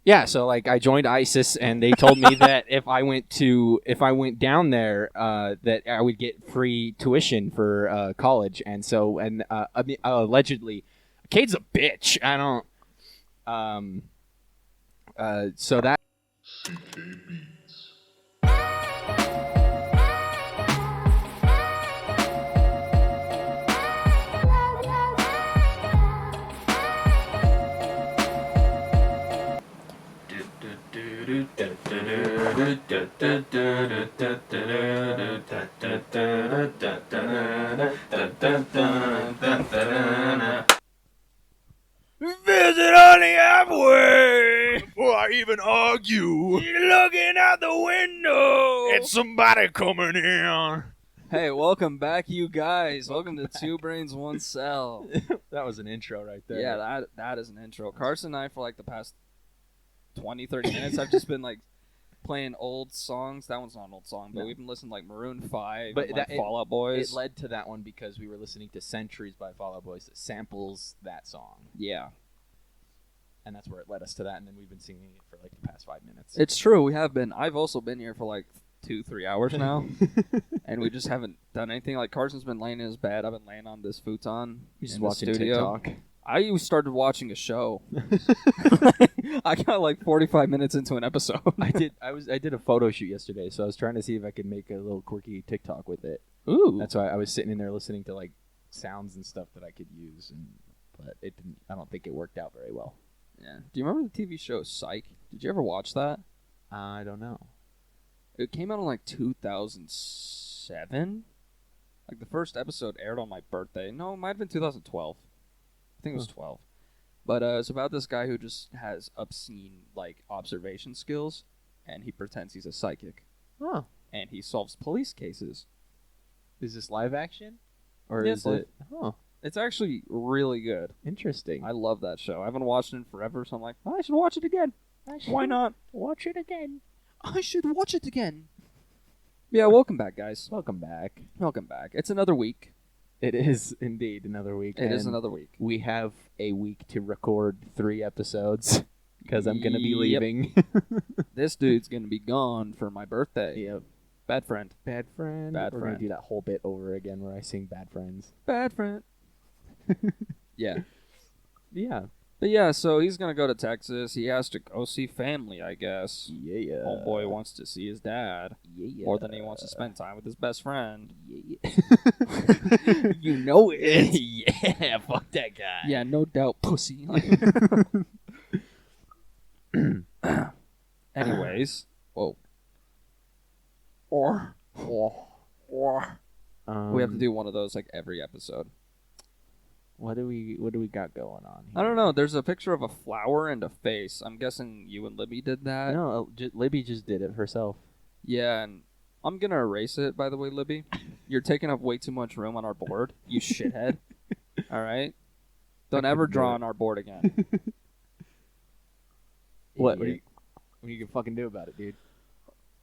Yeah, so like I joined ISIS, and they told me that if I went down there, that I would get free tuition for college, and so I mean, allegedly, Cade's a bitch. I don't. So that. Visit on the halfway before I even argue. You're looking out the window. It's somebody coming in. Hey, welcome back, you guys. Welcome to Two Brains, One Cell. That was an intro right there. Yeah, that is an intro. Carson and I, for like the past 20, 30 minutes, I've just been like playing old songs. That one's not an old song, but we've been listening to like Maroon 5 and like Fall Out Boys. It led to that one because we were listening to Centuries by Fall Out Boys that samples that song. Yeah. And that's where it led us to that, and then we've been singing it for like the past 5 minutes. It's true, we have been. I've also been here for like 2-3 hours now, and we just haven't done anything. Like Carson's been laying in his bed. I've been laying on this futon. He's in watching the studio. TikTok. I started watching a show. I got like 45 minutes into an episode. I did a photo shoot yesterday, so I was trying to see if I could make a little quirky TikTok with it. Ooh, that's why I was sitting in there listening to like sounds and stuff that I could use, but it didn't. I don't think it worked out very well. Yeah. Do you remember the TV show Psych? Did you ever watch that? I don't know. It came out in like 2007. Like the first episode aired on my birthday. No, it might have been 2012. I think it was 12. But it's about this guy who just has obscene like observation skills, and he pretends he's a psychic. Oh. And he solves police cases. Is this live action? Or yes, is it? Oh. It's actually really good. Interesting. I love that show. I haven't watched it in forever, so I'm like, I should watch it again. Why not? Watch it again. I should watch it again. Yeah, welcome back, guys. Welcome back. Welcome back. It's another week. It is indeed another week. It is another week. We have a week to record 3 episodes because I'm going to be leaving. This dude's going to be gone for my birthday. Yep. Bad friend. Bad friend. Bad We're friend. going to do that whole bit over again where I sing Bad Friends. Bad friend. Yeah. Yeah. But yeah, so he's going to go to Texas. He has to go see family, I guess. Yeah. Homeboy wants to see his dad. Yeah. More than he wants to spend time with his best friend. Yeah. You know it. Yeah, fuck that guy. Yeah, no doubt, pussy. Anyways. Whoa. We have to do one of those like every episode. What do we got going on here? I don't know. There's a picture of a flower and a face. I'm guessing you and Libby did that. No, Libby just did it herself. Yeah, and I'm going to erase it, by the way, Libby. You're taking up way too much room on our board, you shithead. All right? Don't ever draw on our board again. What are you going to fucking do about it, dude?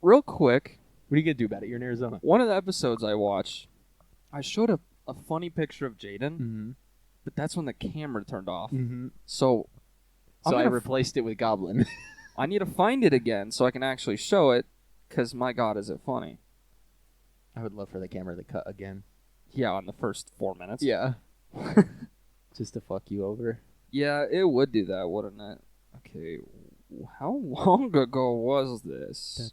Real quick. What are you going to do about it? You're in Arizona. One of the episodes I watched, I showed a funny picture of Jaden. Mm-hmm. But that's when the camera turned off. Mm-hmm. So I replaced it with Goblin. I need to find it again so I can actually show it, because my God, is it funny. I would love for the camera to cut again. Yeah, on the first 4 minutes. Yeah. Just to fuck you over. Yeah, it would do that, wouldn't it? Okay, how long ago was this?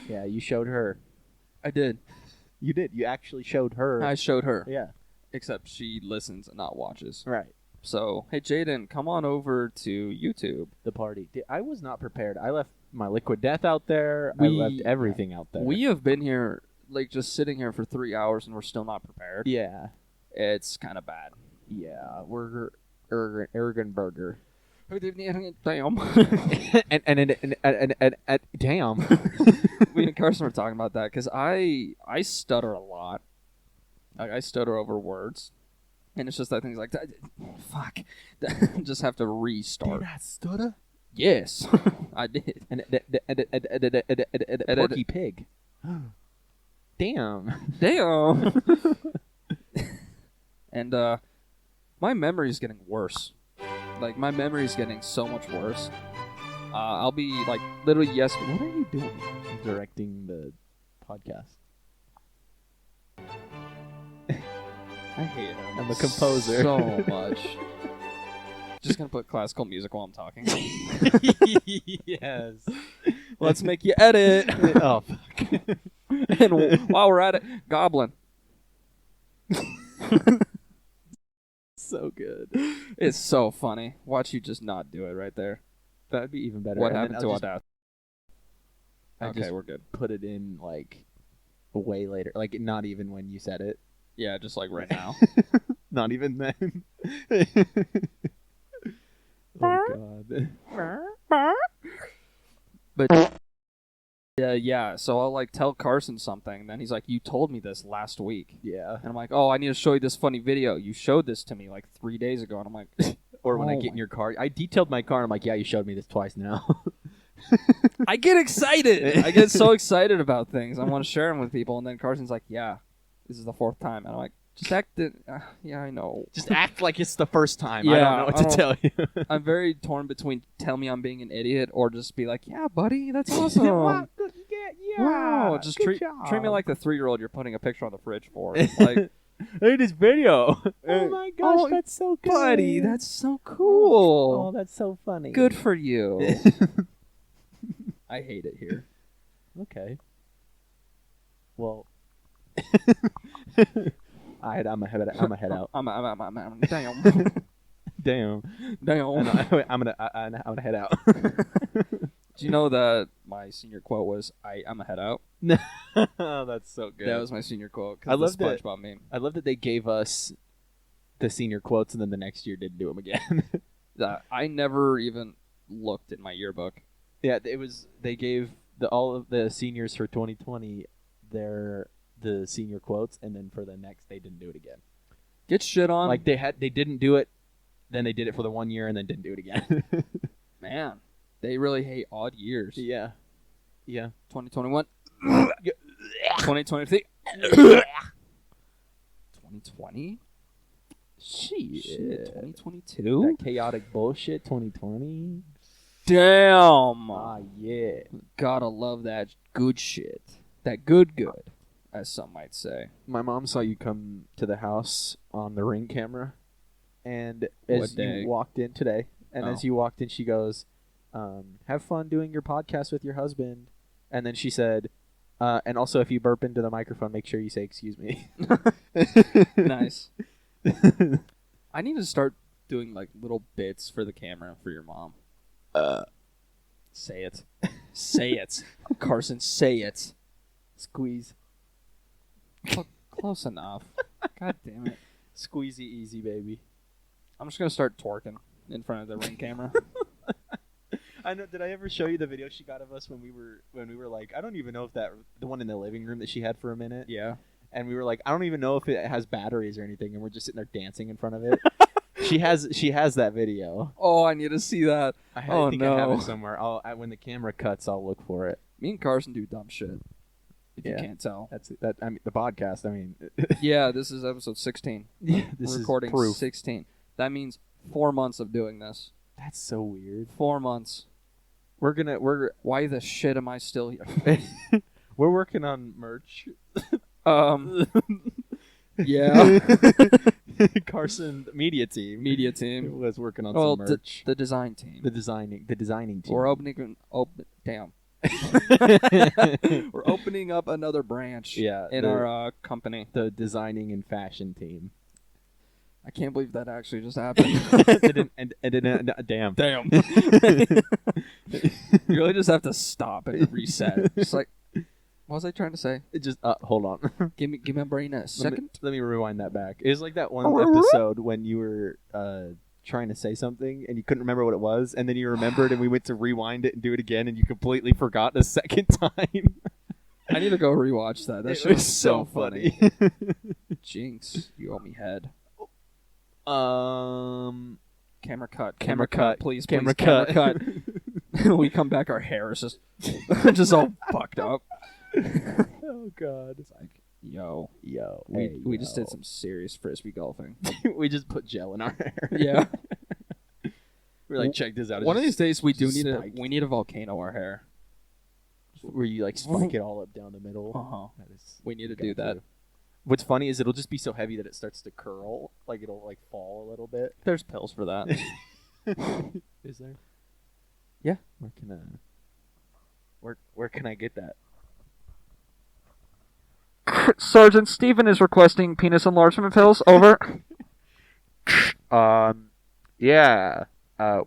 Yeah, you showed her. I did. You did. You actually showed her. I showed her. Yeah. Except she listens and not watches. Right. So, hey, Jaden, come on over to YouTube. The party. I was not prepared. I left my Liquid Death out there. I left everything out there. We have been here, like, just sitting here for 3 hours, and we're still not prepared. Yeah. It's kind of bad. Yeah. We're arrogant burger. Damn. and damn. We and Carson were talking about that, because I stutter a lot. Like, I stutter over words. And it's just that thing's like, fuck. Just have to restart. Did I stutter? Yes, I did. And Porky Pig. Damn. Damn. And my memory is getting worse. Like, my memory is getting so much worse. I'll be, like, literally, yes. What are you doing? I'm directing the podcast. I hate him. I'm a composer. So much. Just gonna put classical music while I'm talking. Yes. Let's make you edit. Oh, fuck. And while we're at it, Goblin. So good. It's so funny. Watch you just not do it right there. That'd be even better. What And happened then to I'll Audacity? Okay, just we're good. put it in, like, way later. Like, not even when you said it. Yeah, just like right now. Not even then. Oh, God. But yeah, so I'll like tell Carson something, and then he's like, "You told me this last week." Yeah. And I'm like, "Oh, I need to show you this funny video. You showed this to me like 3 days ago." And I'm like, Or when I Oh get in my- your car. I detailed my car, and I'm like, yeah, you showed me this twice now. I get excited. I get so excited about things. I want to share them with people, and then Carson's like, "Yeah, this is the 4th time," and I'm like, "Just act it." Yeah, I know. Just act like it's the first time. I Yeah, don't know what to tell you. I'm very torn between tell me I'm being an idiot or just be like, "Yeah, buddy, that's awesome." Wow, good, yeah, Wow, just good treat me job. like the 3-year-old you're putting a picture on the fridge for. Like, hey, this video. Hey. Oh my gosh, Oh, that's so good. buddy, that's so cool. Oh, that's so funny. Good for you. I hate it here. Okay. Well, I'm a head out. I'm damn. Damn. Damn. I'm gonna head out. Do you know that my senior quote was, I'm a head out? Oh, that's so good. That was my senior quote. I love the that- SpongeBob meme. I love that they gave us the senior quotes and then the next year didn't do them again. I never even looked at my yearbook. Yeah, it was. They gave all of the seniors for 2020 the senior quotes, and then for the next they didn't do it again. Get shit on. Like they didn't do it, then they did it for the 1 year, and then didn't do it again. Man, they really hate odd years. Yeah. 2021. 2023. 2020? Shit. 2022? That chaotic bullshit 2020. Damn. Ah, yeah. Gotta love that good shit. That good, as some might say. My mom saw you come to the house on the Ring camera, and What as day? you walked in today, and Oh. as you walked in, she goes, "Have fun doing your podcast with your husband." And then she said, "And also, if you burp into the microphone, make sure you say excuse me." Nice. I need to start doing like little bits for the camera for your mom. Say it. Say it. Carson, say it. Squeeze. Close enough. God damn it. Squeezy easy, baby. I'm just going to start twerking in front of the Ring camera. I know. Did I ever show you the video she got of us when we were like, I don't even know if the one in the living room that she had for a minute. Yeah. And we were like, I don't even know if it has batteries or anything, and we're just sitting there dancing in front of it. She has that video. Oh, I need to see that. I Oh, think I have no. it somewhere. When the camera cuts, I'll look for it. Me and Carson do dumb shit. If you Yeah. can't tell. That's that. I mean, the podcast. I mean, Yeah, this is episode 16. this We're is recording proof. 16. That means 4 months of doing this. That's so weird. 4 months. We're Why the shit am I still here? we're working on merch. Yeah. Carson media team Media team. was working on Well, some merch. the design team. The designing team. We're opening. Damn. We're opening up another branch. Yeah, In the- our company. the designing and fashion team. I can't believe that actually just happened. Damn. Damn. You really just have to stop and reset. Just like, what was I trying to say? It just hold on. Give me my brain a second. Let me rewind that back. It was like that one episode when you were trying to say something and you couldn't remember what it was, and then you remembered, and we went to rewind it and do it again, and you completely forgot the second time. I need to go rewatch that. That It shit was so funny. Jinx, you owe me head. Camera cut. Camera cut. Please, Camera please, cut. Camera cut. We come back, our hair is just all fucked up. Oh God. It's like, Yo. Hey, We just did some serious frisbee golfing. we just put gel in our hair. Yeah. We're like, check this out. One of these days we do need spiked. we need a volcano our hair. Where you like spike it all up down the middle. Uh-huh. We need to do that. What's funny is it'll just be so heavy that it starts to curl. Like it'll like fall a little bit. There's pills for that. Is there? Yeah. Where can I get that? Sergeant Stephen is requesting penis enlargement pills. Over. Yeah.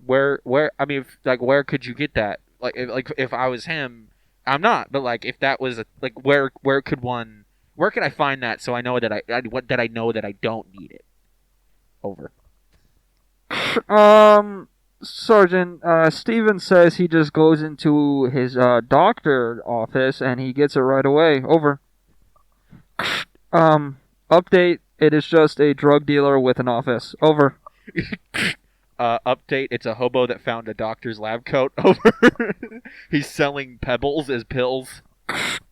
Where? I mean, where could you get that? If I was him, I'm not. But if that was where could one? Where could I find that so I know that I know that I don't need it? Over. Sergeant, Steven says he just goes into his doctor office and he gets it right away. Over. Update, it is just a drug dealer with an office. Over. Update, it's a hobo that found a doctor's lab coat. Over. He's selling pebbles as pills.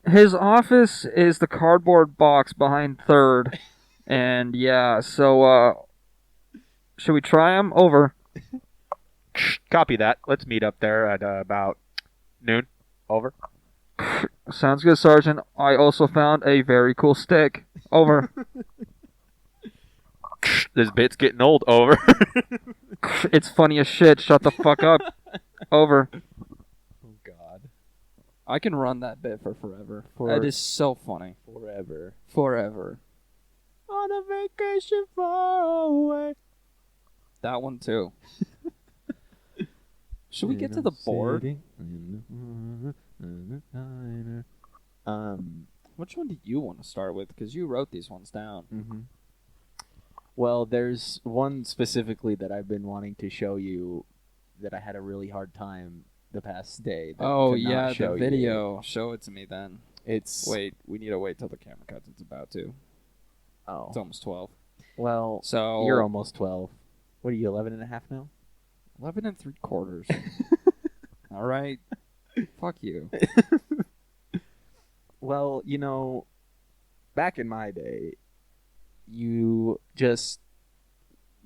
His office is the cardboard box behind 3rd. And yeah, so, should we try him? Over. Copy that. Let's meet up there at about noon. Over. Sounds good, Sergeant. I also found a very cool stick. Over. This bit's getting old. Over. It's funny as shit. Shut the fuck up. Over. Oh, God. I can run that bit for forever. That is so funny. Forever. On a vacation far away. That one, too. Should we get to the board? Which one do you want to start with? Because you wrote these ones down. Mm-hmm. Well, there's one specifically that I've been wanting to show you that I had a really hard time the past day. Oh, yeah, the video. You. Show it to me then. Wait, we need to wait till the camera cuts. It's about to. Oh. It's almost 12. Well, so you're almost 12. What are you, 11 and a half now? 11 3/4. All right. Fuck you. Well, back in my day, you just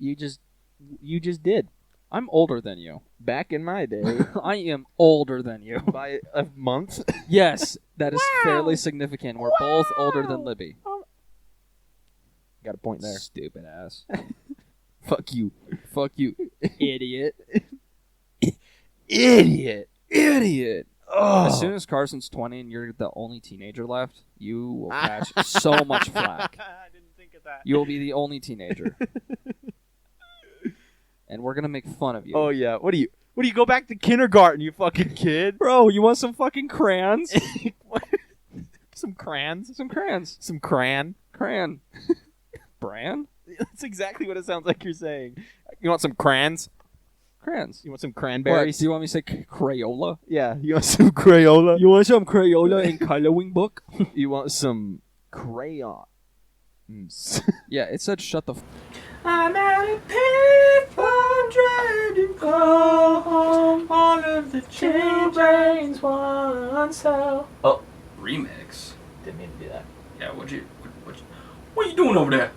did. I'm older than you. Back in my day, I am older than you. By a month? Yes, that is fairly significant. We're both older than Libby. Got a point there. Stupid ass. Fuck you. Fuck you, idiot. Idiot. Oh. As soon as Carson's 20 and you're the only teenager left, you will catch so much flack. I didn't think of that. You will be the only teenager. And we're going to make fun of you. Oh, yeah. What do you go back to kindergarten, you fucking kid? Bro, you want some fucking crayons? Some crayons? Some crayons. Some crayon? Crayon. Bran? That's exactly what it sounds like you're saying. You want some crayons? Crayons. You want some cranberries? What, do you want me to say Crayola? Yeah. You want some Crayola? You want some Crayola in coloring book? You want some crayons? Yeah, it said shut the I'm at a payphone trying to go home. All of the children's want so. Oh, remix. Didn't mean to do that. Yeah, what are you doing over there?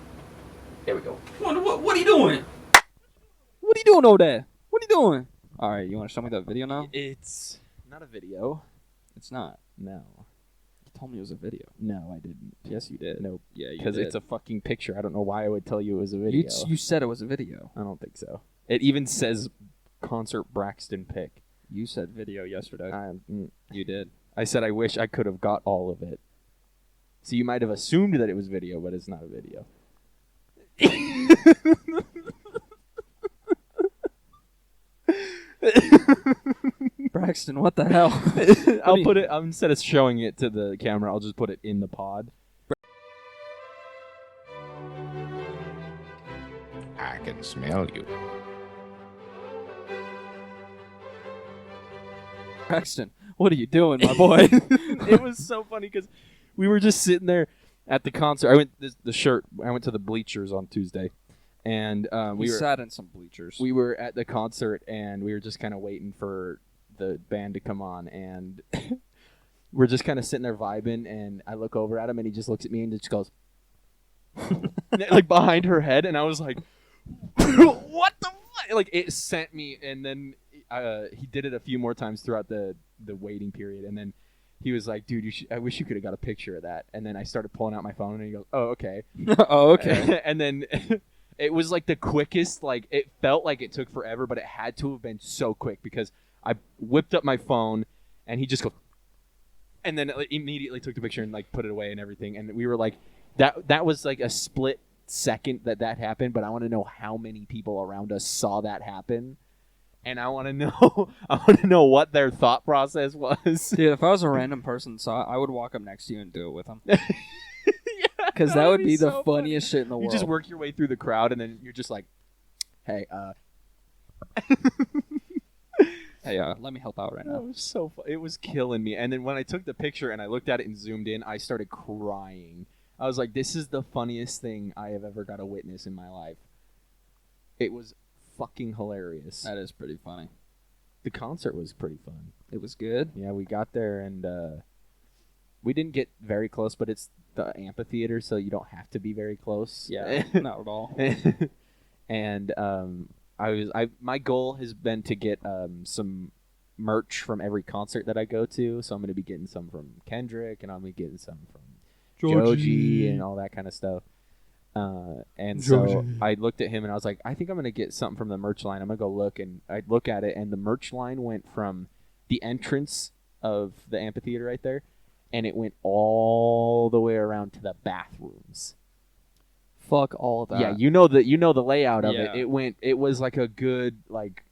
There we go. What are you doing? What are you doing over there? What are you doing? All right, you want to show me that video now? It's not a video. It's not. No. You told me it was a video. No, I didn't. Yes, you did. Nope. Yeah, you did. Because it's a fucking picture. I don't know why I would tell you it was a video. You said it was a video. I don't think so. It even says concert Braxton pick. You said video yesterday. You did. I said I wish I could have got all of it. So you might have assumed that it was video, but it's not a video. Braxton, what the hell? I'll put it, instead of showing it to the camera, I'll just put it in the pod. I can smell you. Braxton, what are you doing, my boy? It was so funny because we were just sitting there at the concert. I went to the bleachers on Tuesday, and we sat in some bleachers. We were at the concert, and we were just kind of waiting for the band to come on, and we're just kind of sitting there vibing, and I look over at him, and he just looks at me and just goes, like behind her head, and I was like, what the fuck? Like, it sent me, and then he did it a few more times throughout the waiting period, and then he was like, dude, I wish you could have got a picture of that. And then I started pulling out my phone, and he goes, oh, okay. Oh, okay. And then it was like the quickest, like, it felt like it took forever, but it had to have been so quick because I whipped up my phone, and he just goes, and then immediately took the picture and, like, put it away and everything. And we were like, that was like a split second that happened, but I want to know how many people around us saw that happen. And I want to know what their thought process was. Dude, if I was a random person saw it, I would walk up next to you and do it with them. Because Yeah, that would be the so funniest shit in the You world. just work your way through the crowd, and then you're just like, hey, Hey, let me help out right it now. was so fun. It was killing me. And then when I took the picture and I looked at it and zoomed in, I started crying. I was like, this is the funniest thing I have ever got to witness in my life. It was fucking hilarious. That is pretty funny. The concert was pretty fun. It was good. Yeah, we got there, and we didn't get very close, but it's the amphitheater, so you don't have to be very close. Yeah, not at all. And my goal has been to get some merch from every concert that I go to. So I'm going to be getting some from Kendrick, and I'm going to be getting some from Joji and all that kind of stuff. And so I looked at him and I was like, I think I'm going to get something from the merch line. I'm going to go look, and I look at it, and the merch line went from the entrance of the amphitheater right there, and it went all the way around to the bathrooms. Fuck all of that. Yeah, you know the layout of Yeah. it. It was like a good, like,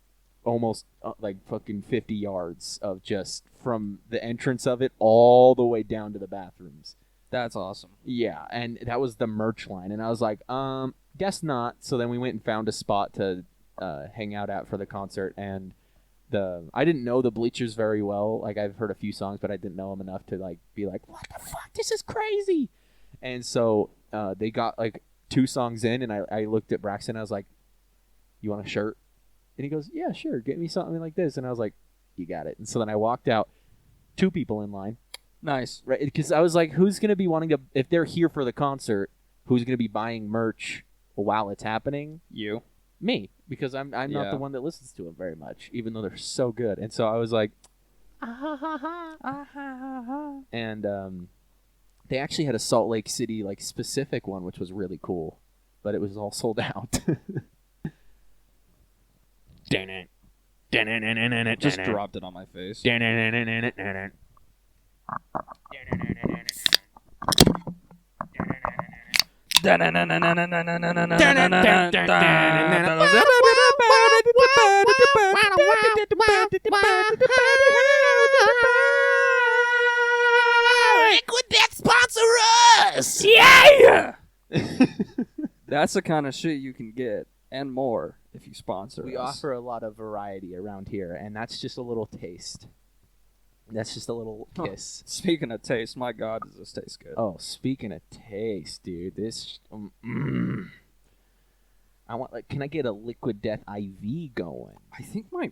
almost like fucking 50 yards of just from the entrance of it all the way down to the bathrooms. That's awesome. Yeah, and that was the merch line, and I was like, guess not. So then we went and found a spot to hang out at for the concert, and I didn't know the bleachers very well. Like, I've heard a few songs, but I didn't know them enough to, like, be like, what the fuck, this is crazy. And so they got like 2 songs in, and I looked at Braxton, and I was like, you want a shirt? And he goes, yeah, sure, get me something like this. And I was like, you got it. And so then I walked out, 2 people in line. Nice. Right, because I was like, who's going to be wanting to, if they're here for the concert, who's going to be buying merch while it's happening? You. Me, because I'm not Yeah. the one that listens to them very much, even though they're so good. And so I was like, and they actually had a Salt Lake City, like, specific one, which was really cool, but it was all sold out. Just dropped it on my face. Liquid Death sponsor us! Yeah! That's the kind of shit you can get and more if you sponsor We us. offer a lot of variety around here, and that's just a little taste. That's just a little kiss. Speaking of taste, my God, does this taste good? Oh, speaking of taste, dude, this. I want, like, can I get a Liquid Death IV going? I think my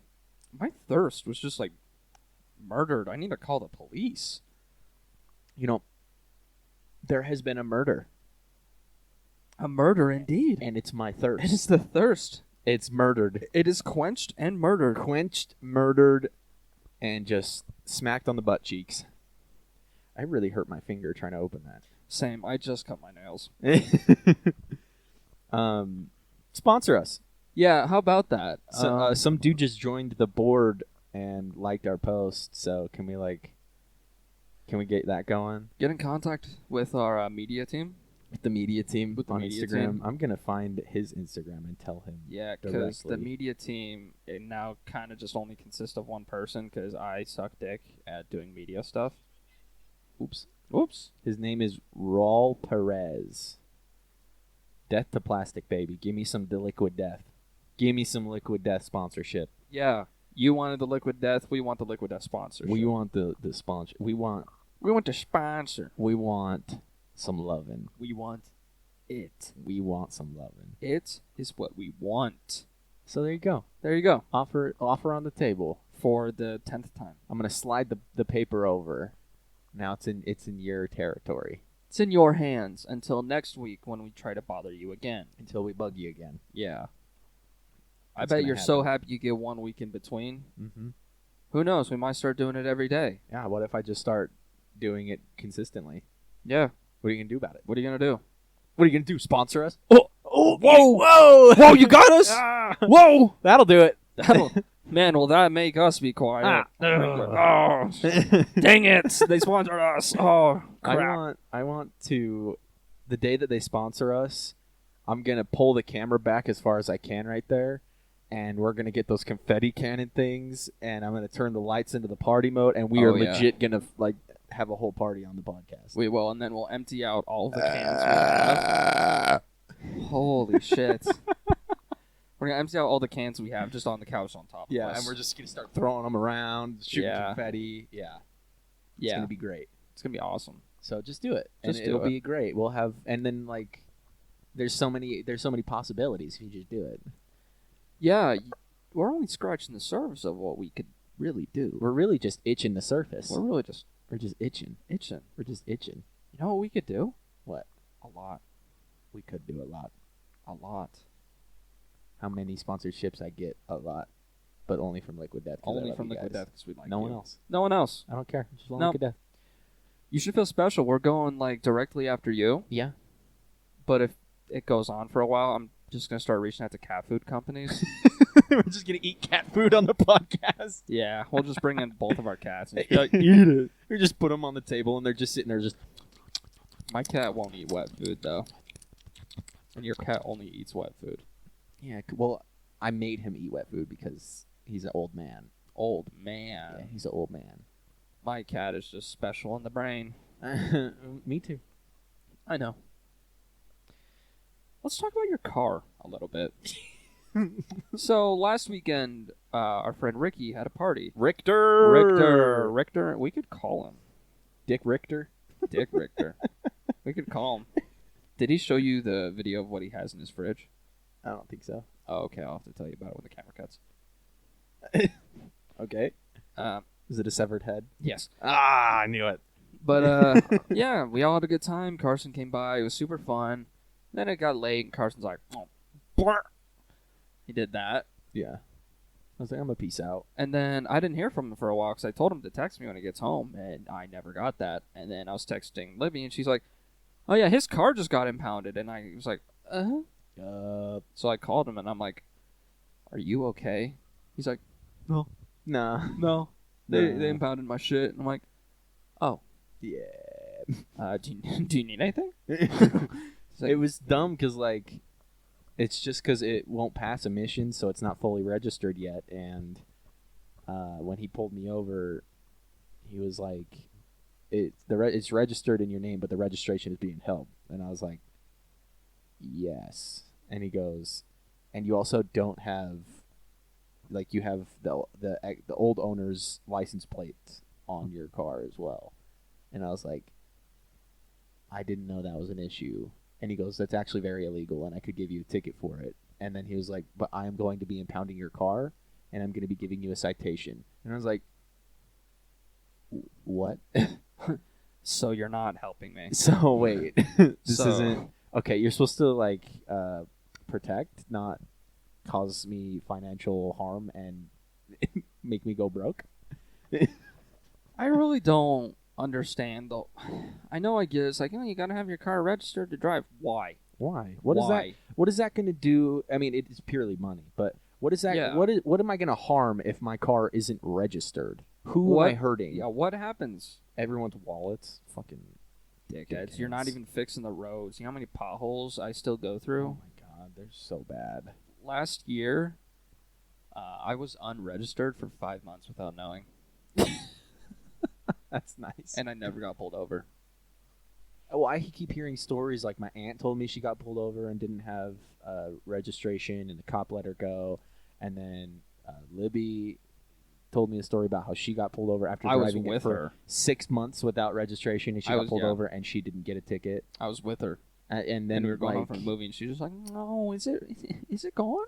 thirst was just like murdered. I need to call the police. You know, there has been a murder, A murder indeed. and it's my thirst. It is the thirst. It's murdered, It is quenched and murdered. quenched, murdered, and just smacked on the butt cheeks. I really hurt my finger trying to open Same. I just cut my nails. that. Sponsor us. Yeah, how about that? So, some dude just joined the board and liked our post. So can we get that going Get in contact with our media team. with the media team With the on media Instagram? team. I'm gonna find his Instagram and tell him. Yeah, because the Directly. media team it now kind of just only consists of one person because I suck dick at doing media stuff. Oops. Oops. His name is Raul Perez. Death to Plastic, baby. Give me some Liquid Death. Give me some Liquid Death sponsorship. Yeah, you wanted the Liquid Death. We want the Liquid Death sponsorship. We want the sponsor. We want the sponsor. some lovin'. We want it. We want some lovin'. It is what we want. So there you go. There you go. Offer on the table. For the 10th time. I'm gonna slide the paper over Now it's in your territory It's in your hands until next week when we try to bother you again. until we bug you again. Yeah. I It's bet gonna you're so happen. happy you get 1 week in between. Mm-hmm. Who knows? We might start doing it every day. Yeah. What if I just start doing it consistently? Yeah. What are you gonna do about it? What are you going to do? What are you gonna do? Sponsor us? Oh, Whoa! Whoa! Whoa, you got us? Whoa! That'll do it. Man, will that make us be quiet? Ah. Oh, dang it. They sponsored us. Oh, crap. I want to, the day that they sponsor us, I'm gonna pull the camera back as far as I can right there, and we're gonna get those confetti cannon things, and I'm gonna turn the lights into the party mode, and we Oh, are yeah. legit gonna like have a whole party on the podcast. We will, and then we'll empty out all the cans we have. Holy shit. We're going to empty out all the cans we have just on the couch on top of Yeah, us. and we're just gonna start throwing them around, shooting Yeah. confetti. Yeah, it's yeah. gonna be great. It's going to be awesome. So just do it, Just and do it'll it. be great. We'll have, and then like, there's so many possibilities if you just do it. Yeah, we're only scratching the surface of what we could really do. We're really just itching the surface. We're really just We're just itching. itching. We're just itching. You know what we could do? What? A lot. We could do a lot. A lot. How many sponsorships I get? A lot. But only from Liquid Death. 'cause I Only love from you Liquid guys. Death because we like No you. one else. No one else. I don't care. Just love No. Liquid Death. You should feel special. We're going like directly after you. Yeah. But if it goes on for a while, I'm just going to start reaching out to cat food companies. We're just gonna eat cat food on the podcast. Yeah, we'll just bring in both of our cats. And just be like, Eat it. We just put them on the table and they're just sitting there just. my cat won't eat wet food, though. And your cat only eats wet food. Yeah. Well, I made him eat wet food because he's an old man. Old man. Yeah, he's an old man. My cat is just special in the brain. Me too. I know. Let's talk about your car a little bit. So last weekend, our friend Ricky had a party. Richter. We could call him Dick Richter. Dick Richter. We could call him. Did he show you the video of what he has in his fridge? I don't think so. Oh, okay. I'll have to tell you about it when the camera cuts. Okay. Is it a severed head? Yes. Ah, I knew it. But yeah, we all had a good time. Carson came by. It was super fun. Then it got late, and Carson's like, oh, bleh. He did that. Yeah. I was like, I'm a peace out. And then I didn't hear from him for a while because I told him to text me when he gets home, and I never got that. And then I was texting Libby, and she's like, oh, yeah, his car just got impounded. And I was like, uh-huh. So I called him, and I'm like, are you okay? He's like, Nah. no. They impounded my shit. And I'm like, oh. Yeah. Do you need anything? It like- was dumb because, like, it's just because it won't pass emissions, so it's not fully registered yet. And when he pulled me over, he was like, it's registered in your name, but the registration is being held. And I was like, yes. And he goes, and you also don't have, like, you have the old owner's license plate on your car as well. And I was like, I didn't know that was an issue. And he goes, that's actually very illegal, and I could give you a ticket for it. And then he was like, but I am going to be impounding your car, and I'm going to be giving you a citation. And I was like, what? So you're not helping me. So wait, this So- isn't okay. You're supposed to like protect, not cause me financial harm and make me go broke. I really don't understand though. I know I get it's like, you gotta have your car registered to drive. Why? Why? What is that? Why? What is that going to do? I mean, it is purely money, but what is that? Yeah. What am I going to harm if my car isn't registered? Who am I hurting? Yeah, what happens? Everyone's wallets. Fucking Dickheads. You're not even fixing the roads. You know how many potholes I still go Oh through? my god, they're so bad. Last year, I was unregistered for 5 months without knowing, That's nice. and I never got pulled over. Oh, I keep hearing stories like my aunt told me she got pulled over and didn't have registration, and the cop let her go. And then Libby told me a story about how she got pulled over after I was driving it with for her. 6 months without registration, and she I got was- pulled yeah. over, and she didn't get a ticket. I was with her, And then and we were going home like, from a movie, and she was like, "No, is it gone?"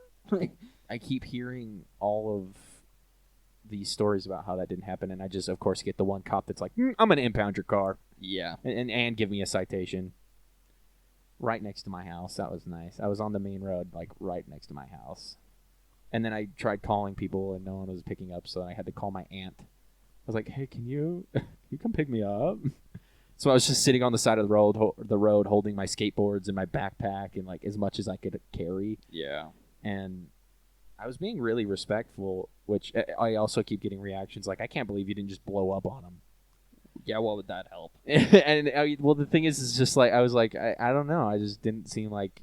I keep hearing all of these stories about how that didn't happen, and I just, of course, get the one cop that's like, I'm going to impound your car Yeah. and give me a citation right next to my house. That was nice. I was on the main road, like, right next to my house. And then I tried calling people, and no one was picking up, so I had to call my aunt. I was like, hey, can you come pick me up? So I was just sitting on the side of the road holding my skateboards and my backpack and, like, as much as I could carry. Yeah. And I was being really respectful, which I also keep getting reactions like, I can't believe you didn't just blow up on him. Yeah, what would that help? And well, the thing is, it's just like, I was like, I don't know. I just didn't seem like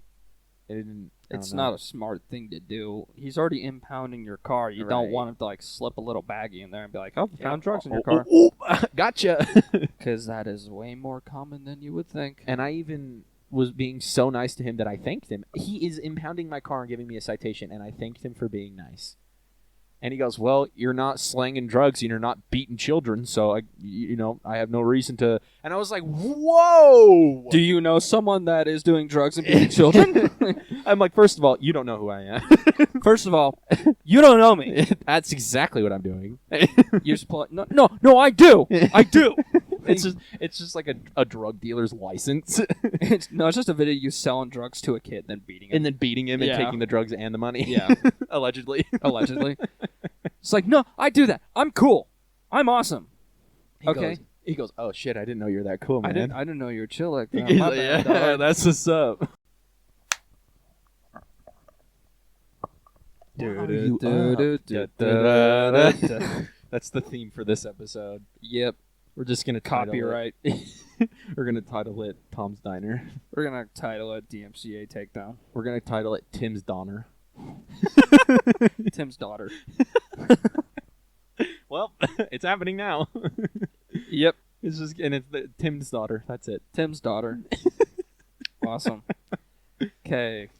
it didn't. It's not a smart thing to do. He's already impounding your car. You don't want him to like slip a little baggie in there and be like, "Oh, found drugs in your car." Gotcha. Because that is way more common than you would think. And I even was being so nice to him that I thanked him. He is impounding my car and giving me a citation, and I thanked him for being nice. And he goes, well, you're not slanging drugs and you're not beating children, so I have no reason to. And I was like, whoa! Do you know someone that is doing drugs and beating children? I'm like, first of all, you don't know who I am. First of all, you don't know me. That's exactly what I'm doing. You're just no, I do. I do. It's just like a drug dealer's license. It's just a video of you selling drugs to a kid, then beating him. And then beating him and taking the drugs and the money. Yeah. Allegedly. It's like, no, I do that. I'm cool. I'm awesome. He goes, oh shit, I didn't know you were that cool, man. I didn't know you were chill like that. Yeah, that's what's up. That's the theme for this episode. Yep. We're just gonna copyright. We're gonna title it Tom's Diner. We're gonna title it DMCA Takedown. We're gonna title it Tim's Donner. Tim's daughter. Well, it's happening now. Yep. It's Tim's daughter. That's it. Tim's daughter. Awesome. Okay.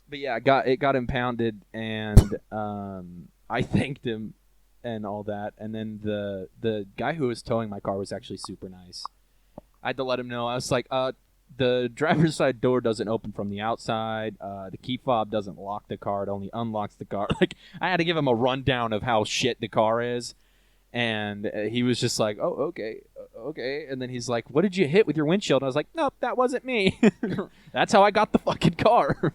But yeah, it got impounded, and I thanked him and all that. And then the guy who was towing my car was actually super nice. I had to let him know. I was like, the driver's side door doesn't open from the outside. The key fob doesn't lock the car. It only unlocks the car. Like, I had to give him a rundown of how shit the car is. And he was just like, oh, okay. And then he's like, what did you hit with your windshield? And I was like, nope, that wasn't me. That's how I got the fucking car.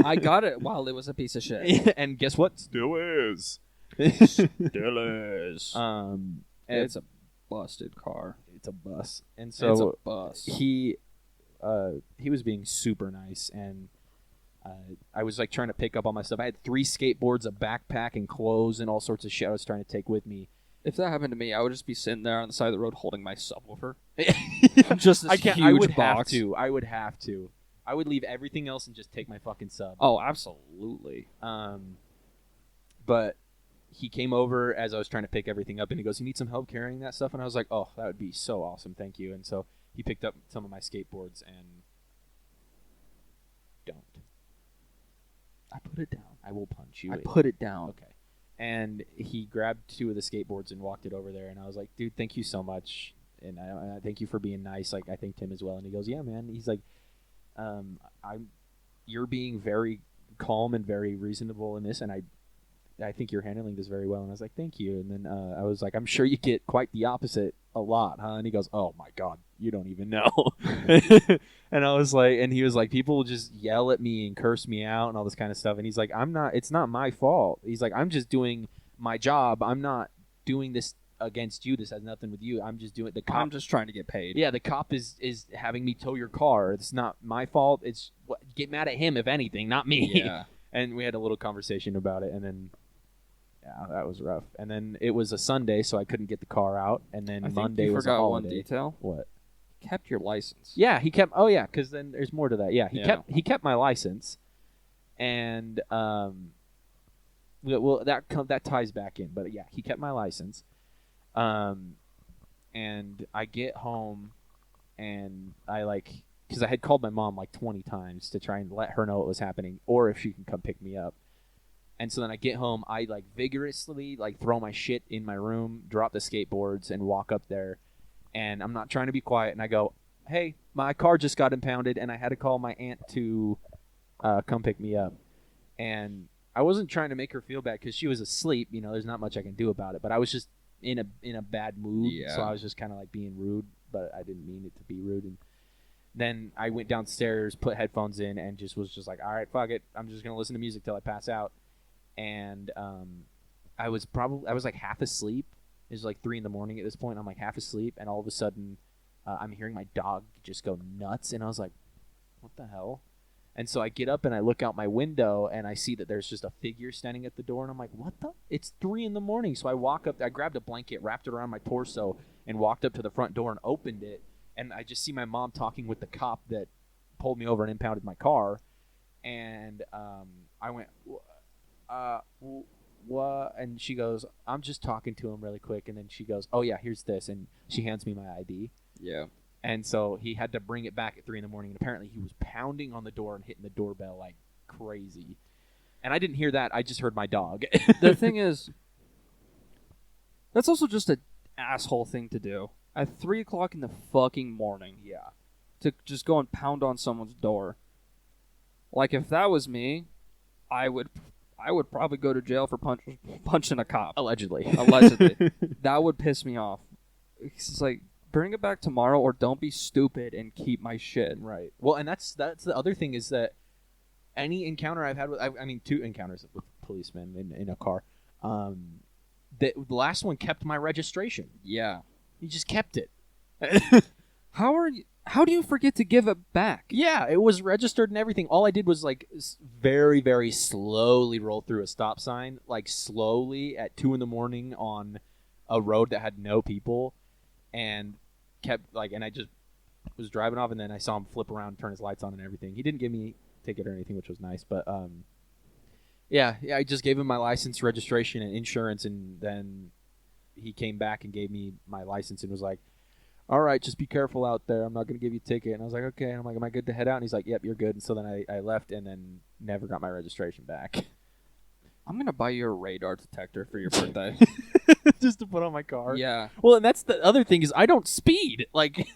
I got it while it was a piece of shit. And guess what? Still is. Still is. It's a busted car. It's a bus. And so it's a bus. He was being super nice, and I was like trying to pick up all my stuff. I had 3 skateboards, a backpack, and clothes, and all sorts of shit I was trying to take with me. If that happened to me, I would just be sitting there on the side of the road holding my subwoofer. Just this huge I would box. have to. I would leave everything else and just take my fucking sub. Oh, absolutely. But he came over as I was trying to pick everything up, and he goes, you need some help carrying that stuff? And I was like, oh, that would be so awesome. Thank you. And so he picked up some of my skateboards and don't. I put it down. I will punch you. I put it down. Okay. And he grabbed 2 of the skateboards and walked it over there, and I was like, dude, thank you so much. And I thank you for being nice. Like, I thanked him as well. And he goes, yeah, man. He's like, you're being very calm and very reasonable in this, and I think you're handling this very well. And I was like, thank you. And then I was like, I'm sure you get quite the opposite a lot, huh? And he goes, oh my God, you don't even know. And I was like, and he was like, people will just yell at me and curse me out and all this kind of stuff. And he's like, it's not my fault. He's like, I'm just doing my job. I'm not doing this against you. This has nothing with you. I'm just doing I'm just trying to get paid. Yeah, the cop is having me tow your car. It's not my fault. Get mad at him, if anything, not me. Yeah. And we had a little conversation about it, and then yeah, that was rough. And then it was a Sunday, so I couldn't get the car out. And then Monday was a forgot holiday. one detail. What? Kept your license. Yeah, he kept. Oh yeah, because then there's more to that. Yeah, he kept my license, and well that ties back in. But yeah, he kept my license. And I get home, and because I had called my mom like 20 times to try and let her know what was happening, or if she can come pick me up. And so then I get home, I vigorously throw my shit in my room, drop the skateboards, and walk up there. And I'm not trying to be quiet, and I go, hey, my car just got impounded, and I had to call my aunt to come pick me up. And I wasn't trying to make her feel bad because she was asleep. You know, there's not much I can do about it. But I was just in a bad mood, Yeah. so I was just kind of like being rude, but I didn't mean it to be rude. And then I went downstairs, put headphones in, and was just like, all right, fuck it, I'm just gonna listen to music till I pass out. And I was like half asleep. It was like 3 a.m. at this point. I'm like half asleep, and all of a sudden, I'm hearing my dog just go nuts, and I was like, what the hell? And so I get up and I look out my window and I see that there's just a figure standing at the door, and I'm like, what the? It's 3 a.m. So I walk up, I grabbed a blanket, wrapped it around my torso, and walked up to the front door and opened it. And I just see my mom talking with the cop that pulled me over and impounded my car. And I went, what? And she goes, I'm just talking to him really quick. And then she goes, oh yeah, here's this. And she hands me my ID. Yeah. And so he had to bring it back at 3 a.m. And apparently he was pounding on the door and hitting the doorbell like crazy. And I didn't hear that. I just heard my dog. The thing is, that's also just an asshole thing to do. At 3 o'clock in the fucking morning. Yeah. To just go and pound on someone's door. Like, if that was me, I would probably go to jail for punching a cop. Allegedly. That would piss me off. It's like, bring it back tomorrow, or don't be stupid and keep my shit. Right. Well, and that's the other thing is that any encounter I've had with, I mean, 2 encounters with policemen in a car, the last one kept my registration. Yeah. He just kept it. How do you forget to give it back? Yeah, it was registered and everything. All I did was like very, very slowly roll through a stop sign, like slowly at 2 a.m. on a road that had no people, and kept like, and I just was driving off, and then I saw him flip around, turn his lights on and everything. He didn't give me a ticket or anything, which was nice, but yeah, I just gave him my license, registration, and insurance, and then he came back and gave me my license and was like, all right, just be careful out there. I'm not going to give you a ticket. And I was like, okay. And I'm like, am I good to head out? And he's like, yep, you're good. And so then I left and then never got my registration back. I'm going to buy you a radar detector for your birthday. Just to put on my car. Yeah. Well, and that's the other thing is I don't speed. Like,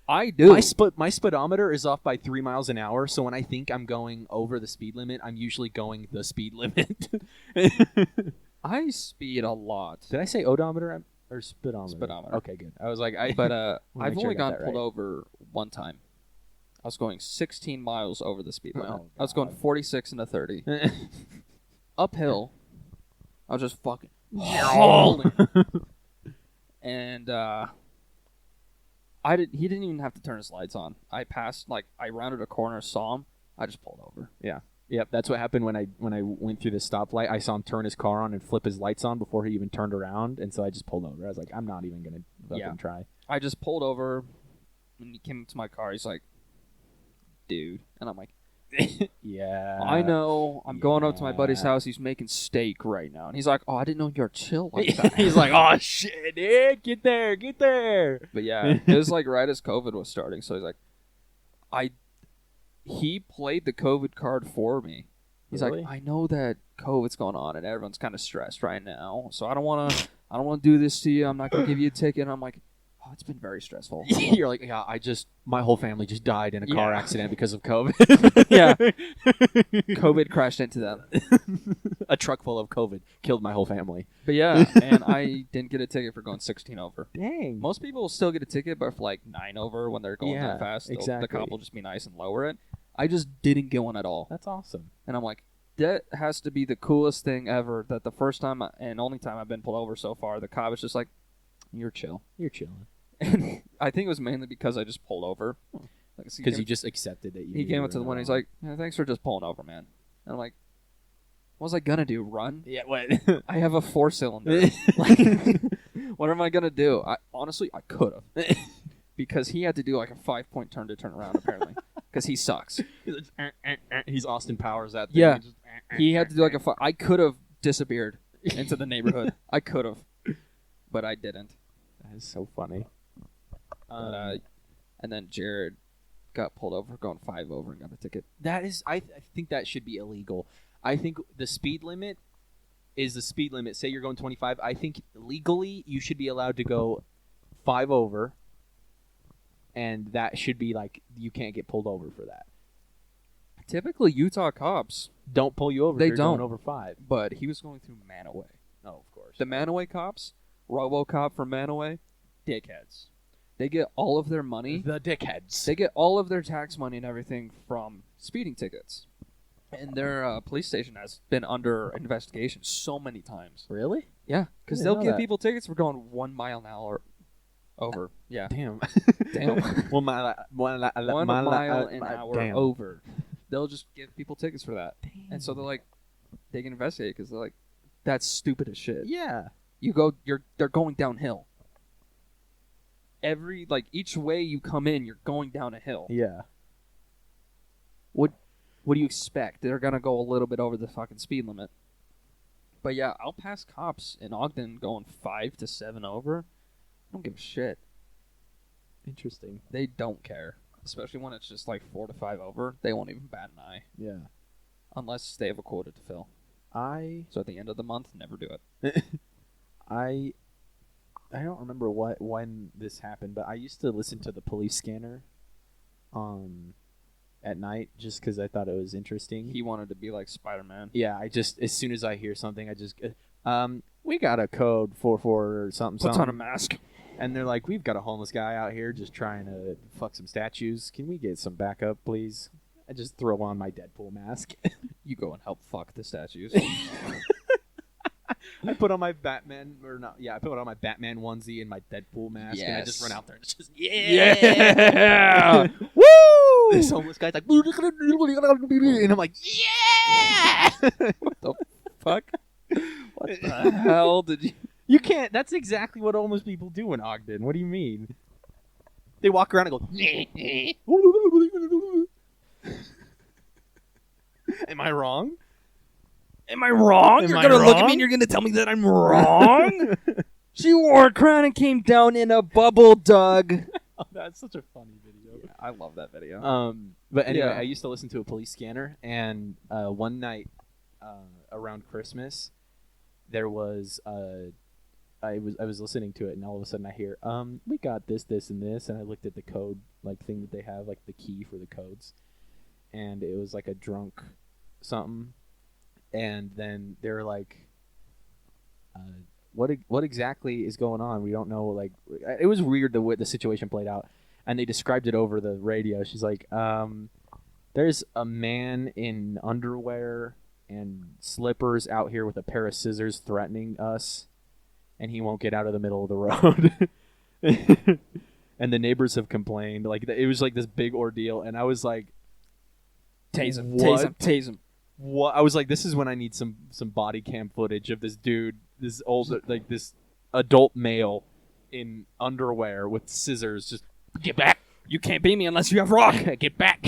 I do. My speedometer is off by 3 miles an hour. So when I think I'm going over the speed limit, I'm usually going the speed limit. I speed a lot. Did I say odometer or speedometer? Speedometer. Okay, good. I was like, But wanna I've make sure I only got gotten that pulled right. over one time. I was going 16 miles over the speed limit. Oh, I was going 46 into 30. Uphill. I was just fucking hauling. And he didn't even have to turn his lights on. I passed, like, I rounded a corner, saw him, I just pulled over. Yep, that's what happened when I went through the stoplight. I saw him turn his car on and flip his lights on before he even turned around, and so I just pulled over. I was like, I'm not even gonna fucking try. I just pulled over, and he came to my car. He's like, dude. And I'm like, Yeah. I know. I'm going up to my buddy's house. He's making steak right now. And he's like, oh, I didn't know you were chill like that. He's like, oh shit, dude, get there. But yeah, it was like right as COVID was starting. So he's like, he played the COVID card for me. He's Really? like, I know that COVID's going on and everyone's kind of stressed right now. So I don't want to do this to you. I'm not going to give you a ticket. And I'm like, oh, it's been very stressful. You're like, yeah, my whole family just died in a car accident because of COVID. Yeah. COVID crashed into them. A truck full of COVID killed my whole family. But yeah, and I didn't get a ticket for going 16 over. Dang. Most people will still get a ticket, but for like 9 over when they're going Yeah, that fast, exactly. the cop will just be nice and lower it. I just didn't get one at all. That's awesome. And I'm like, that has to be the coolest thing ever, that the first time and only time I've been pulled over so far, the cop is just like, you're chill. You're chilling. And I think it was mainly because I just pulled over. Because you just accepted that you He came up to the window, he's like, yeah, thanks for just pulling over, man. And I'm like, what was I going to do, run? yeah, what? I have a 4-cylinder. Like, what am I going to do? Honestly, I could have. Because he had to do like a 5-point turn to turn around, apparently. Because he sucks. He's Austin Powers that thing. Yeah. Just, He had to do like a I could have disappeared into the neighborhood. I could have. But I didn't. That is so funny. And then Jared got pulled over going 5 over and got a ticket. That is, I think that should be illegal. I think the speed limit is the speed limit. Say you're going 25. I think legally you should be allowed to go 5 over, and that should be like you can't get pulled over for that. typically Utah cops, don't pull you over. They if you're don't. going over 5. but he was going through Manaway. Oh, of course. The Manaway cops, RoboCop from Manaway, dickheads. They get all of their money. The dickheads. They get all of their tax money and everything from speeding tickets. And their police station has been under investigation so many times. Really? Yeah, because I didn't they'll know give that. people tickets for going 1 mile an hour over. Yeah. Damn. Damn. 1 mile. 1 mile an hour damn. over. They'll just give people tickets for that. And so they're like, they can investigate because they're like, that's stupid as shit. Yeah. They're going downhill. Each way you come in, you're going down a hill. Yeah. What do you expect? They're gonna go a little bit over the fucking speed limit. But yeah, I'll pass cops in Ogden going 5 to 7 over. I don't give a shit. Interesting. They don't care. Especially when it's just like 4 to 5 over. They won't even bat an eye. Yeah. Unless they have a quota to fill. So at the end of the month, never do it. I don't remember when this happened, but I used to listen to the police scanner at night just because I thought it was interesting. He wanted to be like Spider-Man. Yeah, I just, as soon as I hear something, I just, we got a code 44 or something. Puts on a mask. And they're like, we've got a homeless guy out here just trying to fuck some statues. Can we get some backup, please? I just throw on my Deadpool mask. You go and help fuck the statues. I put on my Batman, I put on my Batman onesie and my Deadpool mask, and I just run out there and it's just, Yeah! Woo! This homeless guy's like, and I'm like, yeah! What the fuck? What the hell did you... You can't, that's exactly what homeless people do in Ogden. What do you mean? They walk around and go, am I wrong? Am I wrong? Am You're I gonna look at wrong? me and you're gonna tell me that I'm wrong? She wore a crown and came down in a bubble, Doug. Oh, that's such a funny video. Yeah, I love that video. But anyway, Yeah. I used to listen to a police scanner, and one night around Christmas, there was I was listening to it, and all of a sudden I hear, we got this, and this, and I looked at the code thing that they have, like the key for the codes, and it was like a drunk something, and then they're like, what exactly is going on? We don't know. Like, it was weird the way the situation played out, and they described it over the radio. She's like, there's a man in underwear and slippers out here with a pair of scissors threatening us, and he won't get out of the middle of the road. And the neighbors have complained. Like, it was like this big ordeal, and I was like, Tase him. What? Tase him. Tase him. what? I was like, this is when I need some body cam footage of this dude, this old, like this adult male in underwear with scissors. Just Get back. You can't beat me unless you have rock. Get back.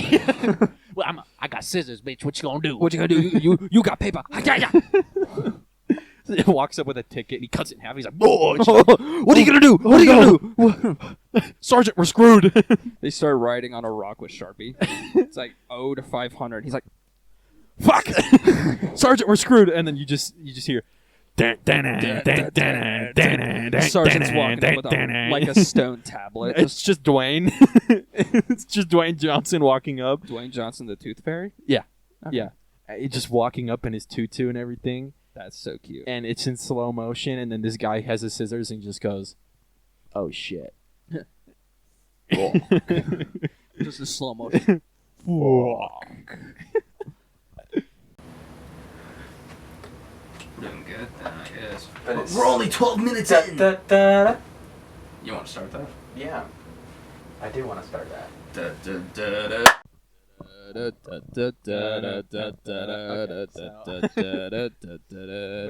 Well, I got scissors, bitch. What you gonna do? What you gonna do? You got paper. he walks up with a ticket and he cuts it in half. He's like, "Oh, What are you gonna do? What are you gonna do? Sergeant, we're screwed." They start writing on a rock with Sharpie. It's like 0 to 500. He's like, Fuck, Sergeant, we're screwed. And then you just hear. Sergeant's walking up with like a stone tablet. It's just Dwayne. It's just Dwayne Johnson walking up. Dwayne Johnson, the Tooth Fairy. Yeah, Okay. yeah. He's just walking up in his tutu and everything, That's so cute. and it's in slow motion. And then this guy has his scissors and he just goes, "Oh shit!" Just a slow motion. Fuck. Doing good then, I guess. We're only 12 minutes in. You want to start that? Yeah, I do want to start that. But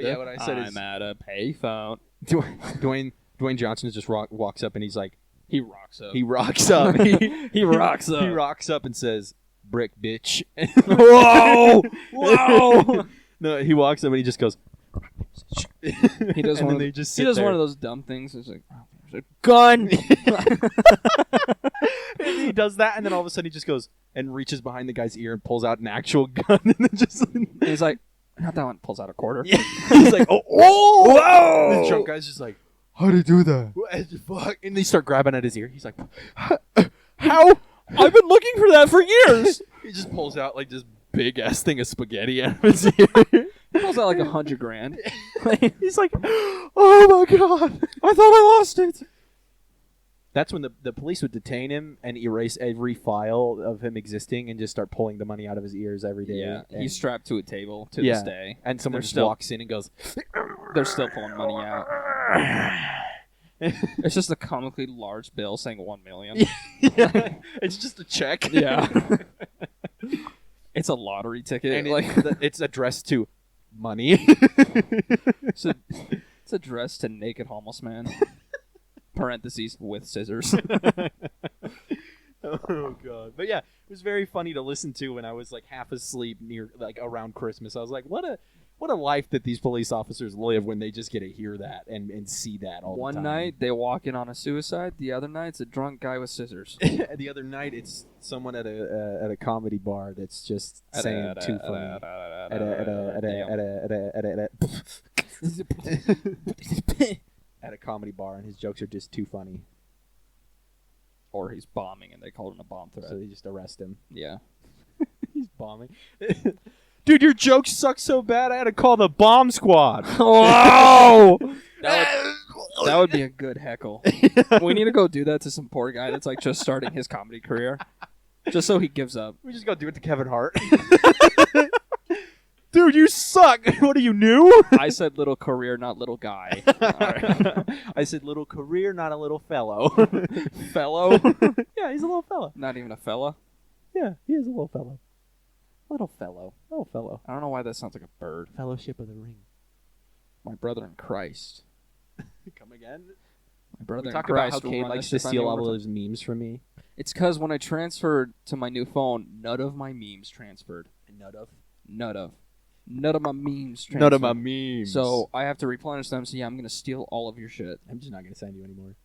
yeah, what I said is I'm at a payphone. Dwayne Johnson just walks up and he's like, He rocks up. he rocks up. He rocks up. He rocks up and says, "Brick, bitch." Whoa! Whoa! No, he walks up and he just goes. He does and one. then they Of, just he sit does there. one of those dumb things. It's like, oh, there's a gun. And he does that, and then all of a sudden he just goes and reaches behind the guy's ear and pulls out an actual gun, and then just. And he's like, not that one. Pulls out a quarter. Yeah. He's like, "Oh, Whoa! And the drunk guy's just like, "How'd he do that?" What the fuck? And they start grabbing at his ear. He's like, "How? I've been looking for that for years." He just pulls out like this big ass thing of spaghetti out of his ear. He pulls out like $100,000. He's like, oh my god, I thought I lost it. That's when the police would detain him and erase every file of him existing and just start pulling the money out of his ears every day. Yeah, and, he's strapped to a table to this day. and someone They're just still- walks in and goes, They're still pulling money out. It's just a comically large bill saying $1 million. yeah, it's just a check. Yeah. It's a lottery ticket. And like it's addressed to money. it's addressed to naked homeless man. Parentheses with scissors. Oh god! But yeah, it was very funny to listen to when I was like half asleep near like around Christmas. I was like, what a life that these police officers live when they just get to hear that and see that all the One time. night they walk in on a suicide. The other night it's a drunk guy with scissors. The other night it's someone at a comedy bar that's just saying too funny. At a comedy bar, and his jokes are just too funny, Or he's bombing and they called him a bomb threat. so they just arrest him. Yeah. He's bombing. Dude, your jokes suck so bad I had to call the bomb squad. Wow! That would be a good heckle. We need to go do that to some poor guy that's like just starting his comedy career. Just so he gives up. We just go do it to Kevin Hart. Dude, you suck. What are you, new? I said little career, not little guy. Alright. I said little career, not a little fellow. Fellow? Yeah, he's a little fella. Not even a fella? Yeah, he is a little fellow. Little fellow. Little fellow. I don't know why that sounds like a bird. Fellowship of the Ring. My brother in Christ. Come again? My brother in Talk about Christ. how Cade run likes this to shit by me steal one all more those memes from me. time. It's because when I transferred to my new phone, none of my memes transferred. None of None of my memes transferred. None of my memes. So I have to replenish them. So yeah, I'm gonna steal all of your shit. I'm just not going to send you anymore.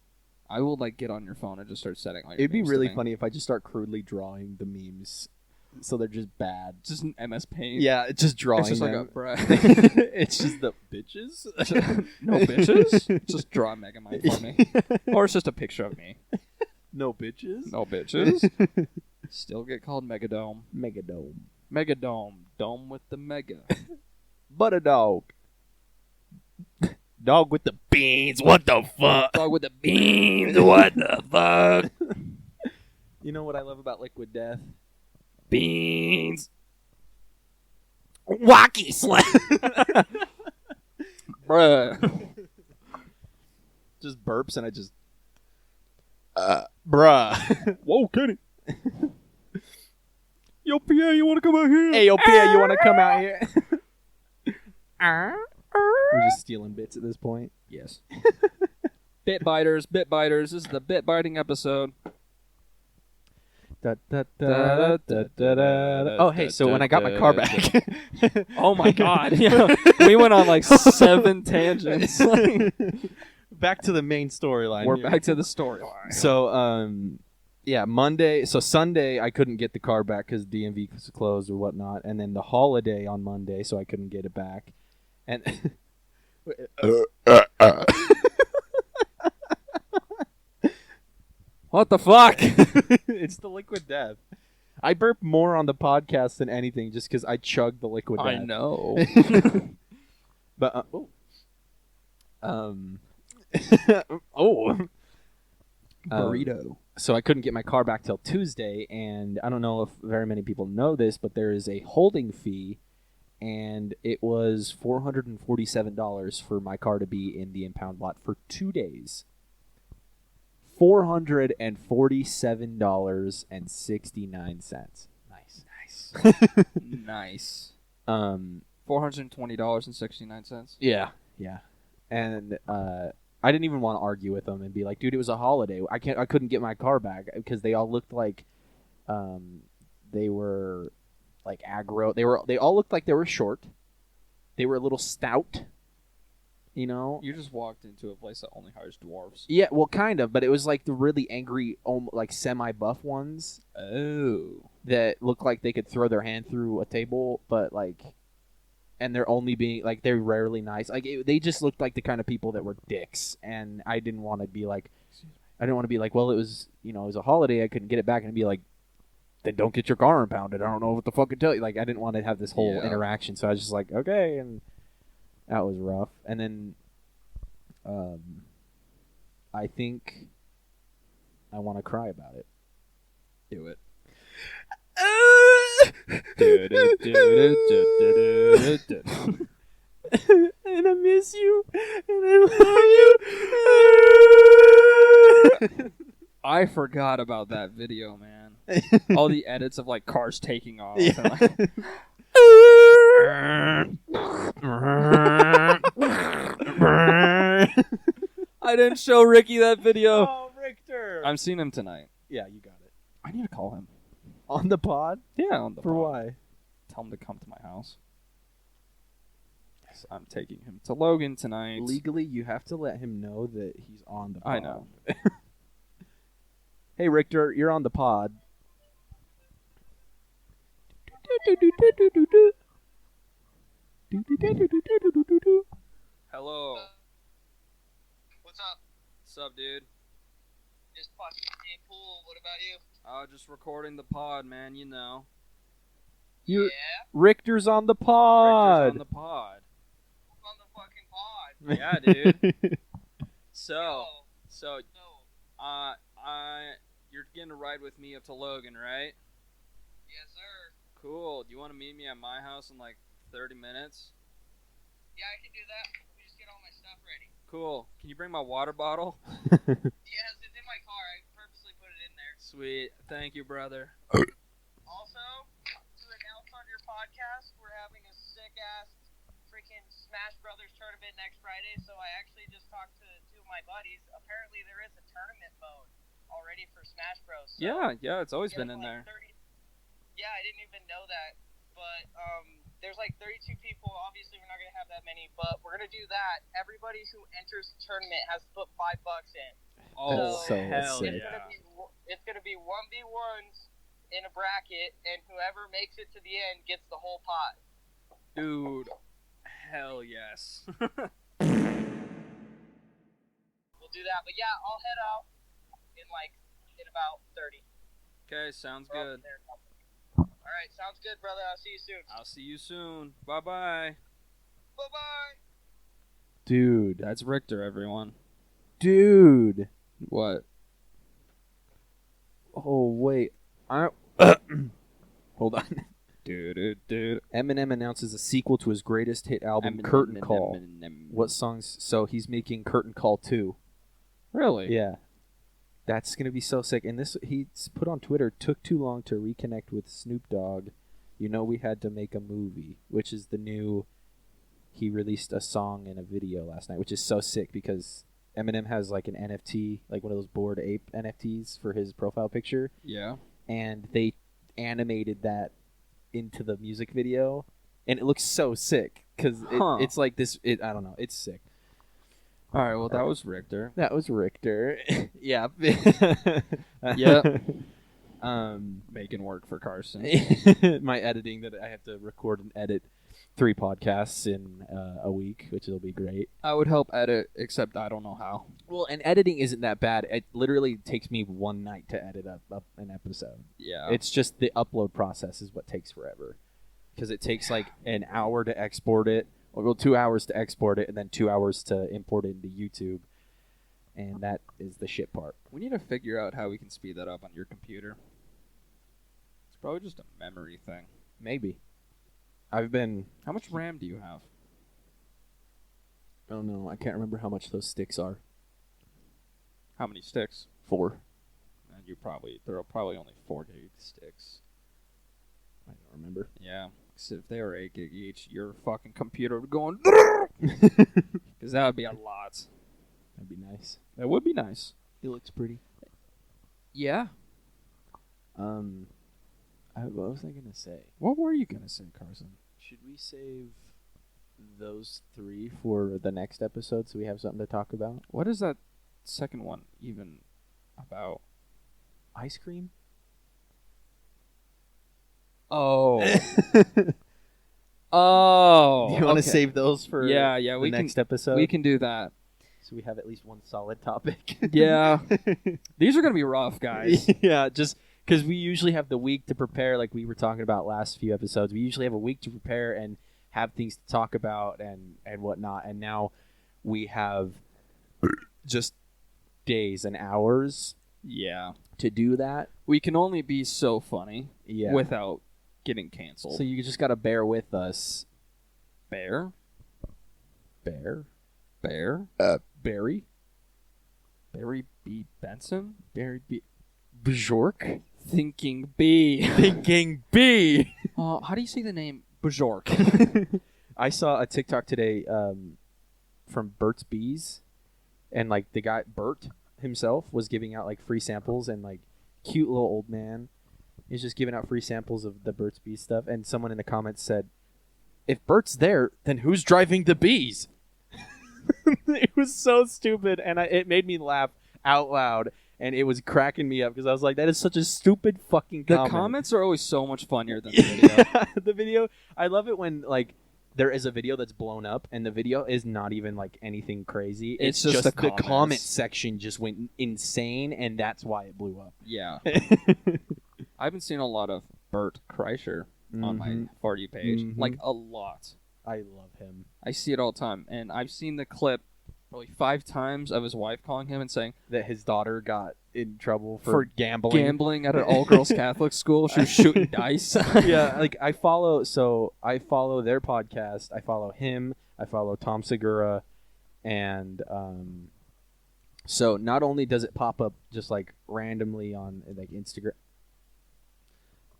I will like get on your phone and just start setting all your It'd be memes to really me. funny if I just start crudely drawing the memes, so they're just bad. Just an MS Paint. Yeah, it's just drawing It's just like a them. bruh. It's just the bitches. No bitches. Just draw a Megamind for me, or it's just a picture of me. No bitches. No bitches. Still get called Megadome. Megadome. Megadome. Dome with the mega. But a dog. Dog with the beans. What the fuck? Dog with the beans. What the fuck? You know what I love about Liquid Death? Beans. Wacky slap. Bruh. Just burps and I just. Bruh. Whoa, Kenny. Yo, Pierre, you want to come out here? Hey, yo, Pierre, you want to come out here? We're just stealing bits at this point. Yes. Bit biters. This is the bit biting episode. Oh, hey, so when I got my car back. Oh my god. Yeah. We went on like 7 tangents. Back to the main storyline. We're here. back to the storyline. So, yeah, Monday. So Sunday, I couldn't get the car back because DMV was closed or whatnot, and then the holiday on Monday, so I couldn't get it back. And What the fuck? it's the Liquid Death. I burp more on the podcast than anything, just because I chug the Liquid Death. I know. But oh. Burrito. So I couldn't get my car back till Tuesday, and I don't know if very many people know this, but there is a holding fee, and it was $447 for my car to be in the impound lot for 2 days. $447.69. Nice. Nice. $420.69. $420.69. Yeah. And I didn't even want to argue with them and be like, dude, it was a holiday. I couldn't get my car back because they all looked like they were like aggro. They all looked like they were short. They were a little stout. You know? You just walked into a place that only hires dwarves. Yeah, well, kind of, but it was like the really angry, like semi-buff ones Oh. that looked like they could throw their hand through a table, but like, and they're only being like they're rarely nice. Like they just looked like the kind of people that were dicks, and I didn't want to be like, well, it was it was a holiday, I couldn't get it back, and be like, then don't get your car impounded. I don't know what the fuck to tell you. Like, I didn't want to have this whole Yeah. interaction, so I was just like, okay, and that was rough. And then, I think I want to cry about it. Do it. And I miss you, and I love you. I forgot about that video, man. All the edits of like cars taking off. And, like, I didn't show Ricky that video. Oh, Richter. I'm seeing him tonight. Yeah, you got it. I need to call him. On the pod? Yeah, on the For pod. why? Tell him to come to my house. So I'm taking him to Logan tonight. Legally, you have to let him know that he's on the pod. I know. Hey, Richter, you're on the pod. Hello. What's up? What's up, dude? Just fucking staying cool. What about you? Just recording the pod, man. You know. You- Yeah, Richter's on the pod. Richter's on the pod. I'm on the fucking pod. Yeah, dude. So, Yo, so, so, you're getting a ride with me up to Logan, right? yes, sir. Cool. Do you want to meet me at my house in like 30 minutes? Yeah, I can do that. Let me just get all my stuff ready. Cool. Can you bring my water bottle? Yes, it's in my car. I purposely put it in there. Sweet. Thank you, brother. Also, to announce on your podcast, we're having a sick-ass freaking Smash Brothers tournament next Friday, so I actually just talked to two of my buddies. Apparently, there is a tournament mode already for Smash Bros. So Yeah, it's always there's been in like there. 30 Yeah, I didn't even know that. But there's like 32 people. Obviously, we're not going to have that many, but we're going to do that. Everybody who enters the tournament has to put $5 in. Oh, so hell sick. yeah. It's going to be 1v1s in a bracket, and whoever makes it to the end gets the whole pot. Dude, hell yes. We'll do that. But yeah, I'll head out in about 30. Okay, sounds We're good. up there. All right, sounds good, brother. I'll see you soon. I'll see you soon. Bye-bye. Bye-bye. Dude. That's Richter, everyone. Dude. What? Oh, wait. Hold on. Dude. Eminem announces a sequel to his greatest hit album, Curtain Call. What songs? So he's making Curtain Call 2. Really? Yeah. That's going to be so sick. And this, he's put on Twitter, took too long to reconnect with Snoop Dogg. You know we had to make a movie, which is the new... He released a song and a video last night, which is so sick because Eminem has like an NFT, like one of those Bored Ape NFTs for his profile picture. Yeah. And they animated that into the music video. And it looks so sick because Huh. it's like this... I don't know. It's sick. All right, well, that was Richter. That was Richter. Yeah. Yep. Um, Making work for Carson. my editing that I have to record and edit 3 podcasts in a week, which will be great. I would help edit, except I don't know how. Well, and editing isn't that bad. It literally takes me one night to edit up an episode. Yeah. It's just the upload process is what takes forever. Because it takes like an hour to export it, well, 2 hours to export it, and then 2 hours to import it into YouTube. And that is the shit part. We need to figure out how we can speed that up on your computer. It's probably just a memory thing. Maybe. I've been... How much RAM do you have? I don't know. I can't remember how much those sticks are. How many sticks? 4. And there are probably only 4 gig sticks. I don't remember. Yeah. 'Cause if they were 8 gig each, your fucking computer would go on. Because that would be a lot. That'd be nice. That would be nice. It looks pretty. Yeah. What was I gonna say? What were you gonna say, Carson? Should we save those 3 for the next episode so we have something to talk about? What is that second one even about? Ice cream? Oh. Oh. You want to okay. save those for Yeah, the we next can, episode? We can do that. So we have at least one solid topic. Yeah. These are gonna be rough, guys. Yeah, just Because we usually have the week to prepare, like we were talking about last few episodes. We usually have a week to prepare and have things to talk about and whatnot. And now we have just days and hours Yeah. to do that. We can only be so funny Yeah. without getting canceled. So you just got to bear with us. Bear? Bear? Bear? Barry? Barry B. Benson? Barry B. Bjork? Thinking B. Thinking B! How do you say the name Bjork? I saw a TikTok today from Burt's Bees, and like the guy Bert himself was giving out like free samples, and like cute little old man is just giving out free samples of the Burt's Bees stuff, and someone in the comments said, "If Bert's there, then who's driving the bees?" It was so stupid, and it made me laugh out loud, and it was cracking me up because I was like, "That is such a stupid fucking The comment." comments are always so much funnier than the video. The video, I love it when like there is a video that's blown up and the video is not even like anything crazy. It's just the comment comments. section just went insane, and that's why it blew up. Yeah. I've been seeing a lot of Bert Kreischer on my Mhm. For You page. Mhm. Like, a lot. I love him. I see it all the time. And I've seen the clip probably 5 times of his wife calling him and saying, That his daughter got in trouble for gambling. gambling at an all-girls Catholic school. She was shooting dice. Yeah, like I follow their podcast. I follow him. I follow Tom Segura, and so not only does it pop up just like randomly on like Instagram.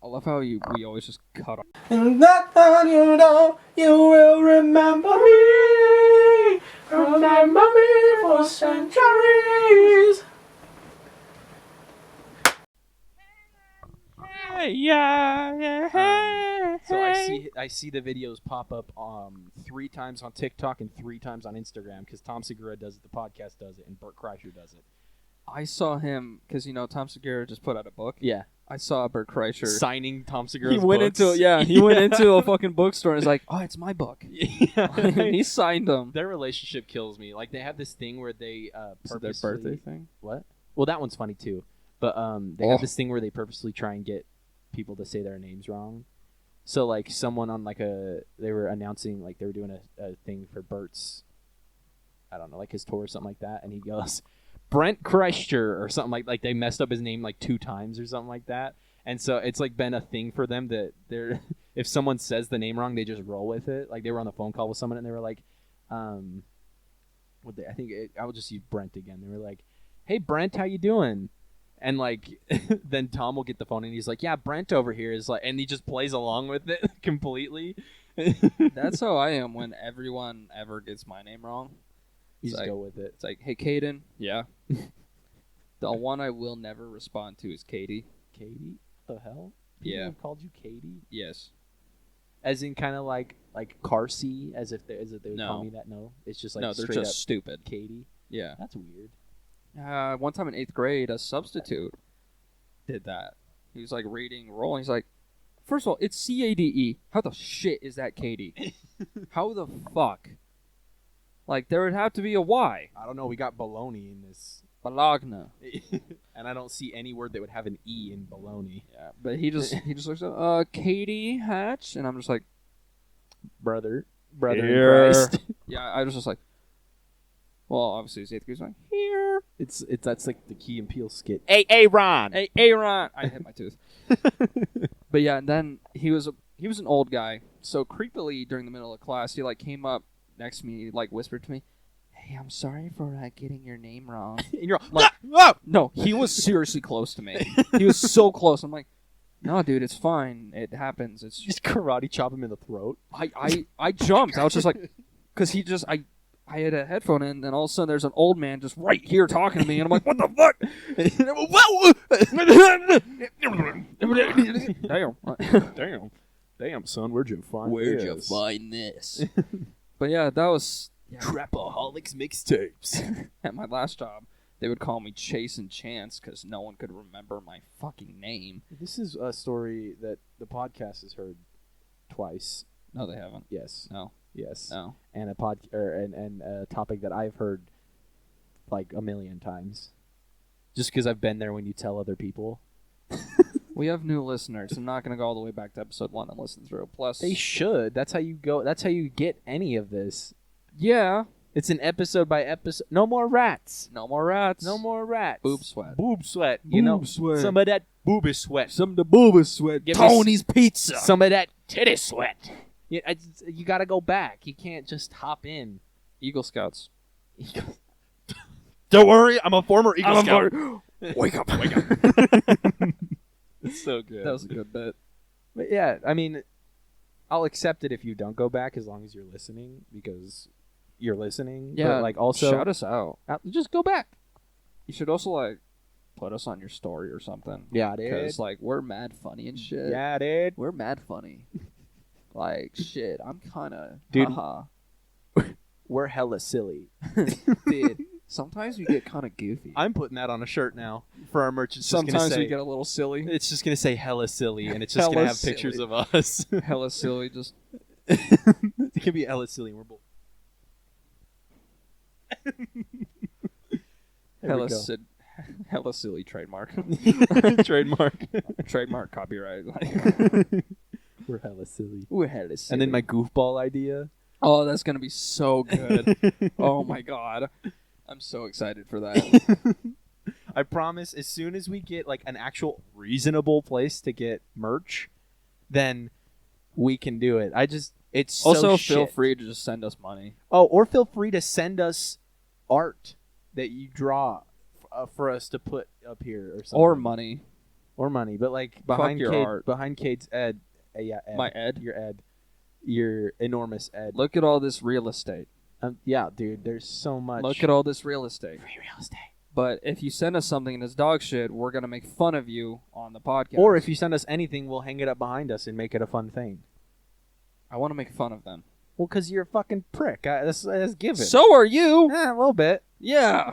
I love how we always just cut off. And that time you know you will remember me for centuries. So I see the videos pop up 3 times on TikTok and 3 times on Instagram because Tom Segura does it, the podcast does it, and Bert Kreischer does it. I saw him, because, Tom Segura just put out a book. Yeah, I saw Bert Kreischer. signing Tom Segura's He went books. he went into a fucking bookstore and was like, "Oh, it's my book." Yeah. And he signed them. Their relationship kills me. Like they have this thing where they Is it their purposely birthday thing? What? Well, that one's funny too. But they have this thing where they purposely try and get people to say their names wrong. So like someone on like they were announcing like they were doing a thing for Bert's, I don't know, like his tour or something like that, and he goes Brent Kreischer or something like they messed up his name like 2 times or something like that. And so it's like been a thing for them that they're if someone says the name wrong, they just roll with it. Like they were on the phone call with someone and they were like, I will just use Brent again. They were like, "Hey Brent, how you doing?" And like then Tom will get the phone and he's like, "Yeah, Brent over here is like," and he just plays along with it completely. That's how I am when everyone ever gets my name wrong. You It's just like- go with it. It's like, "Hey, Caden." Yeah. The one I will never respond to is Katie. Katie? The hell? People Yeah. have called you Katie? Yes. As in kind of like Carsey, as if they would No. call me that? No, it's just like No, they're straight just up stupid. Katie. Yeah. That's weird. One time in 8th grade, a substitute did that. He was like reading roll, and he's like, "First of all, it's CADE. How the shit is that Katie? How the fuck? Like, there would have to be a Y. I don't know. We got baloney in this, Bologna." and I don't see any word that would have an E in baloney. Yeah, but he just looks at Katie Hatch, and I'm just like, Brother Here. in Christ. yeah, I was just like, well, obviously it's 8th grade, so I'm like, here. It's that's like the Key and Peele skit. Hey, Ron. Hey, Aaron. I hit my tooth. But yeah, and then he was an old guy, so creepily during the middle of class, he like came up next to me, like whispered to me, "Hey, I'm sorry for getting your name wrong." And you're all, Like, "Ah!" no, he was seriously close to me. He was so close. I'm like, "No, dude, it's fine. It happens. It's Just karate chop him in the throat. I jumped. I was just like, because I had a headphone in, and all of a sudden there's an old man just right here talking to me, and I'm like, what the fuck? Damn. Damn, son, where'd you find this? find this? But yeah, that was Trapaholics mixtapes. at my last job. They would call me Chase and Chance because no one could remember my fucking name. This is a story that the podcast has heard twice. No, they haven't. Yes, No, yes, no. and and a topic that I've heard like a million times, just because I've been there when you tell other people. We have new listeners. I'm not going to go all the way back to episode 1 and listen through. Plus, They should. That's how you go. That's how you get any of this. yeah, It's an episode by episode. No more rats. no more rats. No more rats. Boob sweat. Boob sweat. You know, sweat. some of that booby sweat. Some of the booba sweat. Give me Tony's pizza. some of that titty sweat. You got to go back. You can't just hop in. Eagle Scouts. Don't worry, I'm a former Eagle Scout. Wake up. It's so good. That was a good bit. But yeah, I mean, I'll accept it if you don't go back as long as you're listening because you're listening. Yeah, but like also shout us out. just go back. You should also like put us on your story or something. Yeah, dude. Because like we're mad funny and shit. Yeah, dude. We're mad funny. Like shit. I'm kind of Dude. haha. We're hella silly. Dude. Sometimes we get kind of goofy. I'm putting that on a shirt now for our merch. It's just gonna Sometimes say, we get a little silly. It's just gonna say hella silly, and it's just Hella gonna have pictures silly. of us. Hella silly. Just It can be hella silly, and we're both. hella hella silly trademark. Trademark. Trademark copyright. We're hella silly. We're hella silly. And then my goofball idea. Oh, that's gonna be so good. Oh my god. I'm so excited for that. I promise, as soon as we get like an actual reasonable place to get merch, then we can do it. It's so Also, shit. feel free to just send us money. Oh, or feel free to send us art that you draw for us to put up here or something. Or money. Or money, but like behind your art. behind Cade's Ed. Yeah, Ed. My Ed? Your Ed. Your enormous Ed. Look at all this real estate. Yeah, dude. There's so much. Look at all this real estate. free real estate. But if you send us something and it's dog shit, we're gonna make fun of you on the podcast. Or if you send us anything, we'll hang it up behind us and make it a fun thing. I want to make fun of them. Well, because you're a fucking prick. That's given. So are you. A little bit. Yeah.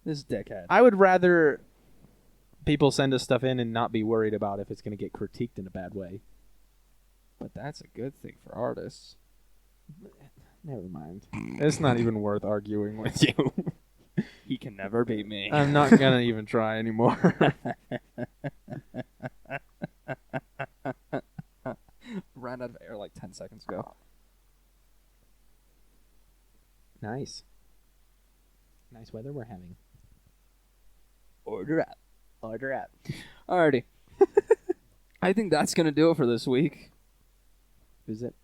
This dickhead. I would rather people send us stuff in and not be worried about if it's going to get critiqued in a bad way. But that's a good thing for artists. Never mind. It's not even worth arguing with you. He can never beat me. I'm not going to even try anymore. Ran out of air like 10 seconds ago. Nice. Nice weather we're having. Order up. Order up. Alrighty. I think that's gonna do it for this week. Is it?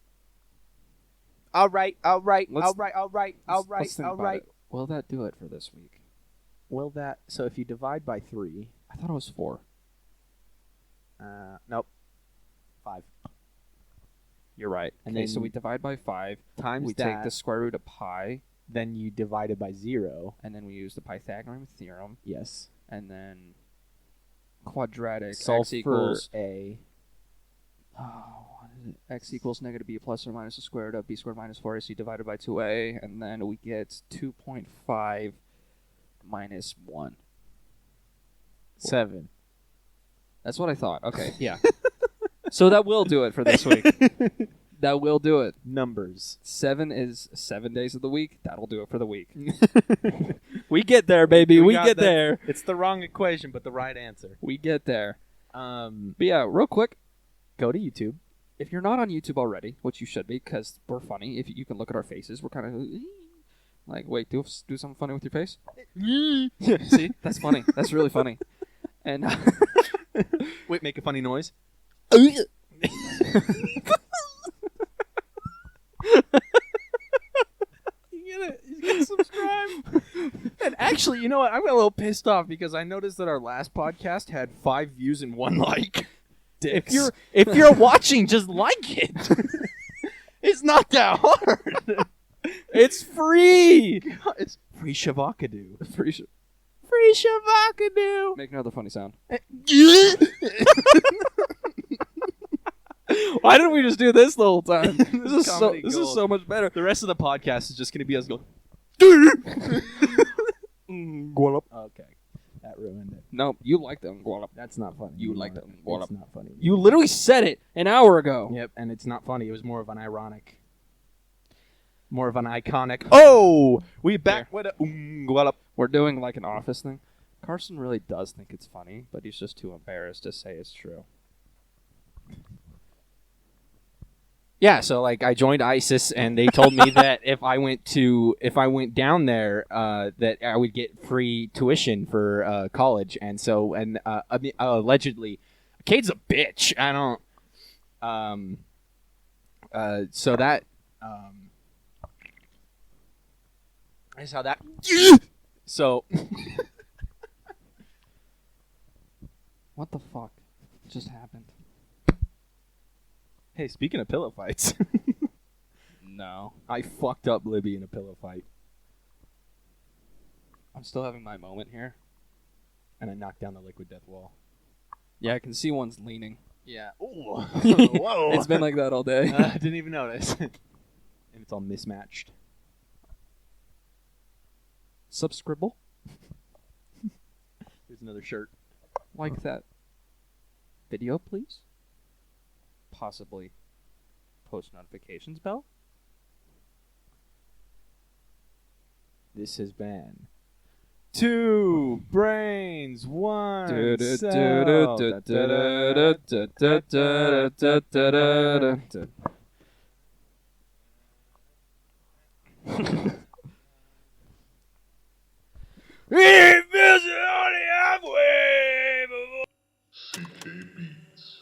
All right. Let's think all about right. it. Will that do it for this week? Will that? So if you divide by 3, I thought it was 4. nope. 5 You're right. And Okay, then so we divide by 5. times We that. take the square root of pi, Then you divide it by 0. and then we use the Pythagorean theorem, Yes. and then quadratic Solve x equals for A. what is it? X equals negative b plus or minus the square root of b squared minus 4ac divided by 2a, and then we get 2.5 minus 1. 7. That's what I thought. Okay, yeah. So that will do it for this week. That will do it. Numbers. 7 is 7 days of the week. That'll do it for the week. We get there, baby. We got get that. there. It's the wrong equation, but the right answer. We get there. But But yeah, real quick, go to YouTube. if you're not on YouTube already, which you should be, because we're funny. If you can look at our faces, we're kind of like, wait, do something funny with your face. See, that's funny. That's really funny. And Wait, make a funny noise. You gotta subscribe. And actually, you know what? I'm a little pissed off because I noticed that our last podcast had 5 views and 1 like. Dicks. If you're watching, just like it. It's not that hard. It's free. It's free Shavakadu. free Free Shavakadu. make another funny sound. Why didn't we just do this the whole time? This is so much better. The rest of the podcast is just going to be us going. Okay, that ruined it. No, you like them. That's not funny. You anymore. like them. It's not funny. You literally said it an hour ago. Yep, and it's not funny. It was more of an ironic, more of an iconic. Oh, we back with a. We're doing like an office thing. Carson really does think it's funny, but he's just too embarrassed to say it's true. Yeah, so like I joined ISIS, and they told me that if I went down there, that I would get free tuition for college, and so allegedly, Cade's a bitch. I don't. So that I saw that. So What the fuck just happened? hey, speaking of pillow fights, No. I fucked up Libby in a pillow fight, I'm still having my moment here. and I knocked down the liquid death wall. Yeah, I can see one's leaning. Yeah. Ooh. It's been like that all day. I didn't even notice. And it's all mismatched. Subscribble? Here's another shirt. Like that video, please? Possibly post notifications bell? This has been 2 brains, 1 cell. CK Beats.